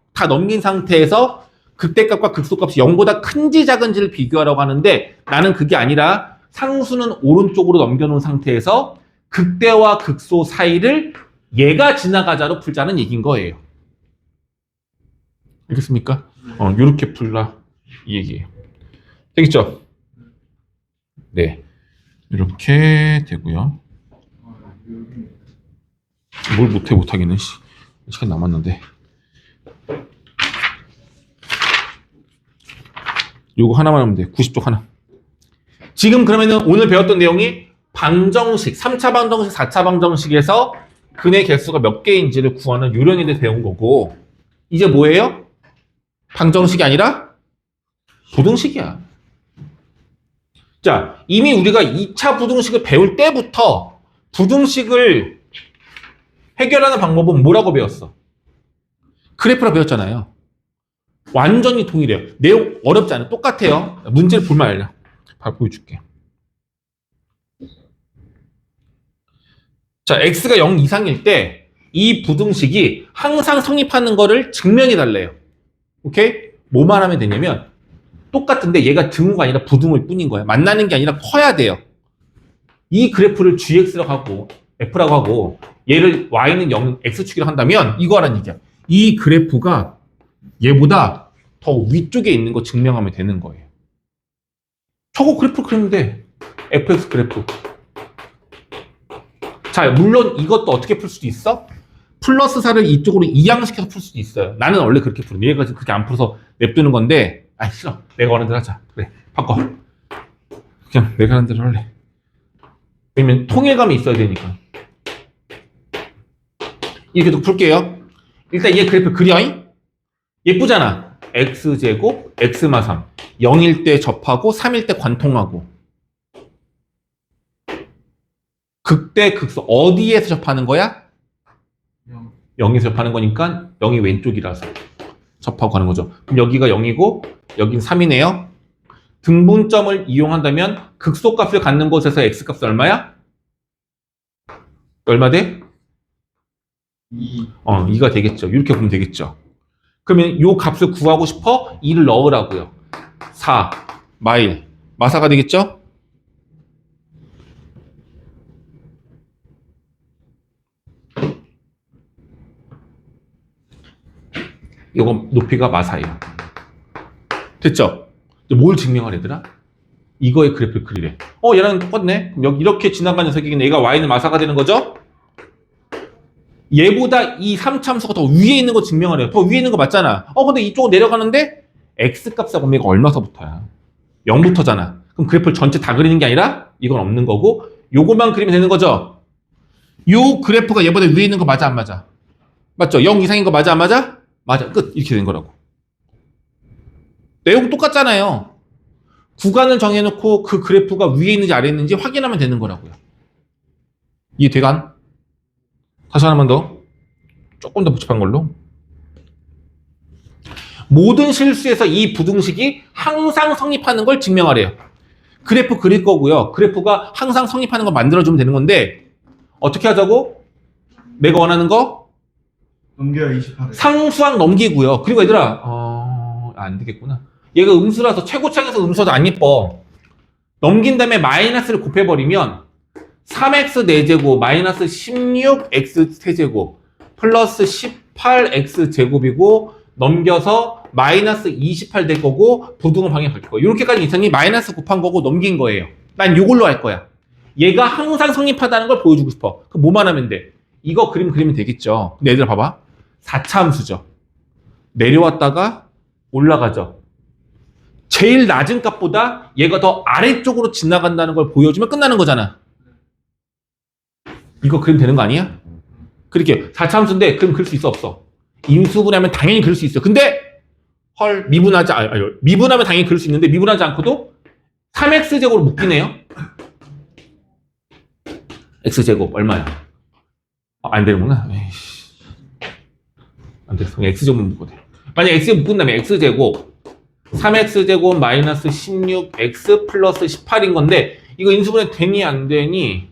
극대값과 극소값이 0보다 큰지 작은지를 비교하라고 하는데 나는 그게 아니라 상수는 오른쪽으로 넘겨놓은 상태에서 극대와 극소 사이를 얘가 지나가자로 풀자는 얘기인 거예요. 알겠습니까? 이렇게 풀라 이 얘기예요. 되겠죠? 네, 이렇게 되고요. 뭘 못하기는 시간 남았는데 요거 하나만 하면 돼. 90쪽 하나. 지금 그러면은 오늘 배웠던 내용이 방정식, 3차 방정식, 4차 방정식에서 근의 개수가 몇 개인지를 구하는 요령에 대해 배운 거고 이제 뭐예요? 방정식이 아니라 부등식이야. 자, 이미 우리가 2차 부등식을 배울 때부터 부등식을 해결하는 방법은 뭐라고 배웠어? 그래프라 배웠잖아요. 완전히 동일해요. 내용 어렵지 않아요. 똑같아요. 문제를 볼만 알려. 바로 보여줄게. 자, x가 0 이상일 때 이 부등식이 항상 성립하는 거를 증명해 달래요. 오케이? 뭐만 하면 되냐면 똑같은데 얘가 등호가 아니라 부등호일 뿐인 거야. 만나는 게 아니라 커야 돼요. 이 그래프를 gx라고 하고 f라고 하고 얘를 y는 0, x축이라고 한다면 이거 하라는 얘기야. 이 그래프가 얘보다 더 위쪽에 있는 거 증명하면 되는 거예요. 저거 그래프 그렸는데 fx 그래프. 자, 물론 이것도 어떻게 풀 수도 있어? 플러스 4를 이쪽으로 이항시켜서 풀 수도 있어요. 나는 원래 그렇게 풀어. 얘가 그렇게 안 풀어서 냅두는 건데 싫어. 내가 원하는 대로 하자. 그래, 바꿔. 그냥 내가 하는 대로 할래. 왜냐면 통일감이 있어야 되니까. 이렇게 풀게요. 일단 얘 그래프 그려잉? 예쁘잖아. x제곱, x마 3. 0일 때 접하고 3일 때 관통하고. 극대, 극소. 어디에서 접하는 거야? 0에서 접하는 거니까 0이 왼쪽이라서 접하고 가는 거죠. 그럼 여기가 0이고 여긴 3이네요. 등분점을 이용한다면 극소값을 갖는 곳에서 x값은 얼마야? 얼마 돼? 2가 되겠죠. 이렇게 보면 되겠죠. 그러면 요 값을 구하고 싶어? 2를 넣으라고요. 4 마일 마사가 되겠죠? 요거 높이가 마사예요. 됐죠? 이제 뭘 증명할 얘들아? 이거의 그래프를 그리래. 얘랑 똑같네. 그럼 여기 이렇게 지나간 녀석이긴 얘가 y는 마사가 되는 거죠? 얘보다 이 3참수가 더 위에 있는 거 증명하래요. 더 위에 있는 거 맞잖아. 근데 이쪽으로 내려가는데 x값하고 얘가 얼마서부터야? 0부터잖아. 그럼 그래프를 전체 다 그리는 게 아니라 이건 없는 거고 요것만 그리면 되는 거죠? 요 그래프가 얘보다 위에 있는 거 맞아 안 맞아? 맞죠? 0 이상인 거 맞아 안 맞아? 맞아. 끝. 이렇게 된 거라고. 내용 똑같잖아요. 구간을 정해놓고 그 그래프가 위에 있는지 아래에 있는지 확인하면 되는 거라고요. 이해돼간? 다시 하나만 더. 조금 더 복잡한 걸로. 모든 실수에서 이 부등식이 항상 성립하는 걸 증명하래요. 그래프 그릴 거고요. 그래프가 항상 성립하는 걸 만들어주면 되는 건데 어떻게 하자고? 내가 원하는 거? 넘겨야 28에. 상수항 넘기고요. 그리고 얘들아 안 되겠구나. 얘가 음수라서 최고창에서 음수도 안 예뻐. 넘긴 다음에 마이너스를 곱해버리면 3x 4제곱 마이너스 16x 세제곱 플러스 18x 제곱이고 넘겨서 마이너스 28 될 거고 부등호 방향 바뀔 거예요. 이렇게까지 이상이 마이너스 곱한 거고 넘긴 거예요. 난 이걸로 할 거야. 얘가 항상 성립하다는 걸 보여주고 싶어. 그럼 뭐만 하면 돼? 이거 그리면 되겠죠. 근데 얘들아 봐봐. 4차 함수죠. 내려왔다가 올라가죠. 제일 낮은 값보다 얘가 더 아래쪽으로 지나간다는 걸 보여주면 끝나는 거잖아. 이거 그리면 되는 거 아니야? 그렇게 4차 함수인데 그럼 그릴 수 있어 없어? 인수분해하면 당연히 그릴 수 있어. 근데 미분하면 당연히 그릴 수 있는데 미분하지 않고도 3x제곱으로 묶이네요. x제곱 얼마야? 안 되는구나. 에이씨. 안 돼. x제곱만 묶어도 돼. 만약 x제곱 묶은다면 x제곱 3x제곱 마이너스 16x 플러스 18인 건데 이거 인수분해 되니 안 되니?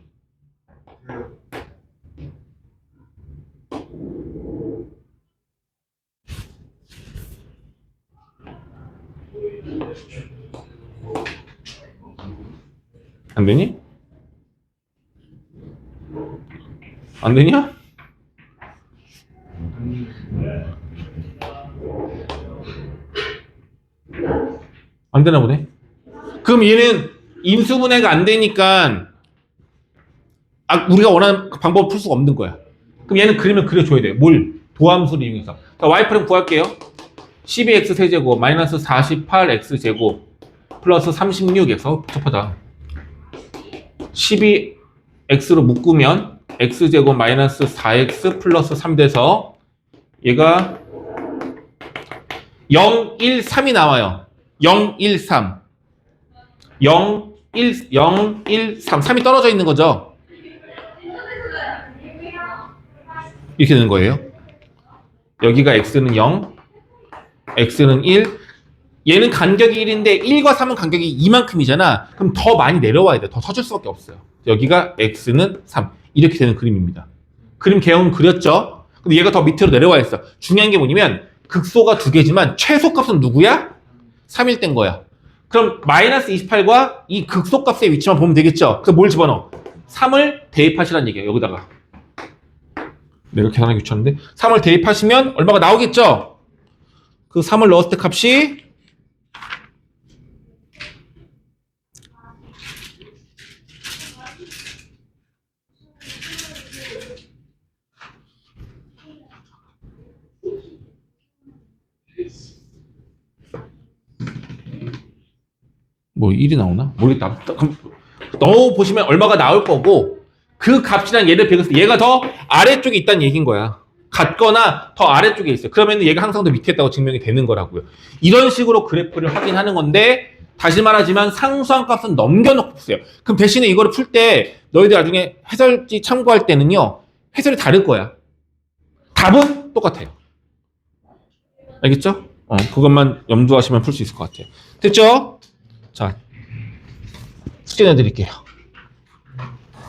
안 되니? 안 되냐? 안 되나 보네. 그럼 얘는 인수분해가 안 되니까 우리가 원하는 방법을 풀 수가 없는 거야. 그럼 얘는 그림을 그려줘야 돼. 뭘? 도함수를 이용해서. 자, y프레임 구할게요. 12x 세제곱 마이너스 48x 제곱 플러스 36x 복잡하다. 12x로 묶으면 x제곱 마이너스 4x 플러스 3 돼서 얘가 0, 1, 3이 나와요. 0, 1, 3 0, 1, 0, 1, 3 3이 떨어져 있는 거죠. 이렇게 되는 거예요. 여기가 x는 0 x는 1 얘는 간격이 1인데 1과 3은 간격이 이만큼이잖아. 그럼 더 많이 내려와야 돼. 더 서줄 수밖에 없어요. 여기가 x는 3 이렇게 되는 그림입니다. 그림 개형은 그렸죠. 근데 얘가 더 밑으로 내려와 있어. 중요한 게 뭐냐면 극소가 두 개지만 최소값은 누구야? 3일 땐 거야. 그럼 마이너스 28과 이 극소값의 위치만 보면 되겠죠. 그래서 뭘 집어넣어? 3을 대입하시라는 얘기예요. 여기다가 내가 계산하기 귀찮은데 3을 대입하시면 얼마가 나오겠죠? 그 3을 넣었을 때 값이 뭐 1이 나오나? 모르겠다. 그럼 넣어 보시면 얼마가 나올 거고 그 값이랑 얘를 비교했을 때 얘가 더 아래쪽에 있다는 얘기인 거야. 같거나 더 아래쪽에 있어요. 그러면 얘가 항상 더 밑에 있다고 증명이 되는 거라고요. 이런 식으로 그래프를 확인하는 건데 다시 말하지만 상수한 값은 넘겨놓고 푸세요. 그럼 대신에 이거를 풀 때 너희들 나중에 해설지 참고할 때는요. 해설이 다를 거야. 답은 똑같아요. 알겠죠? 그것만 염두하시면 풀 수 있을 것 같아요. 됐죠? 자, 숙제 내드릴게요.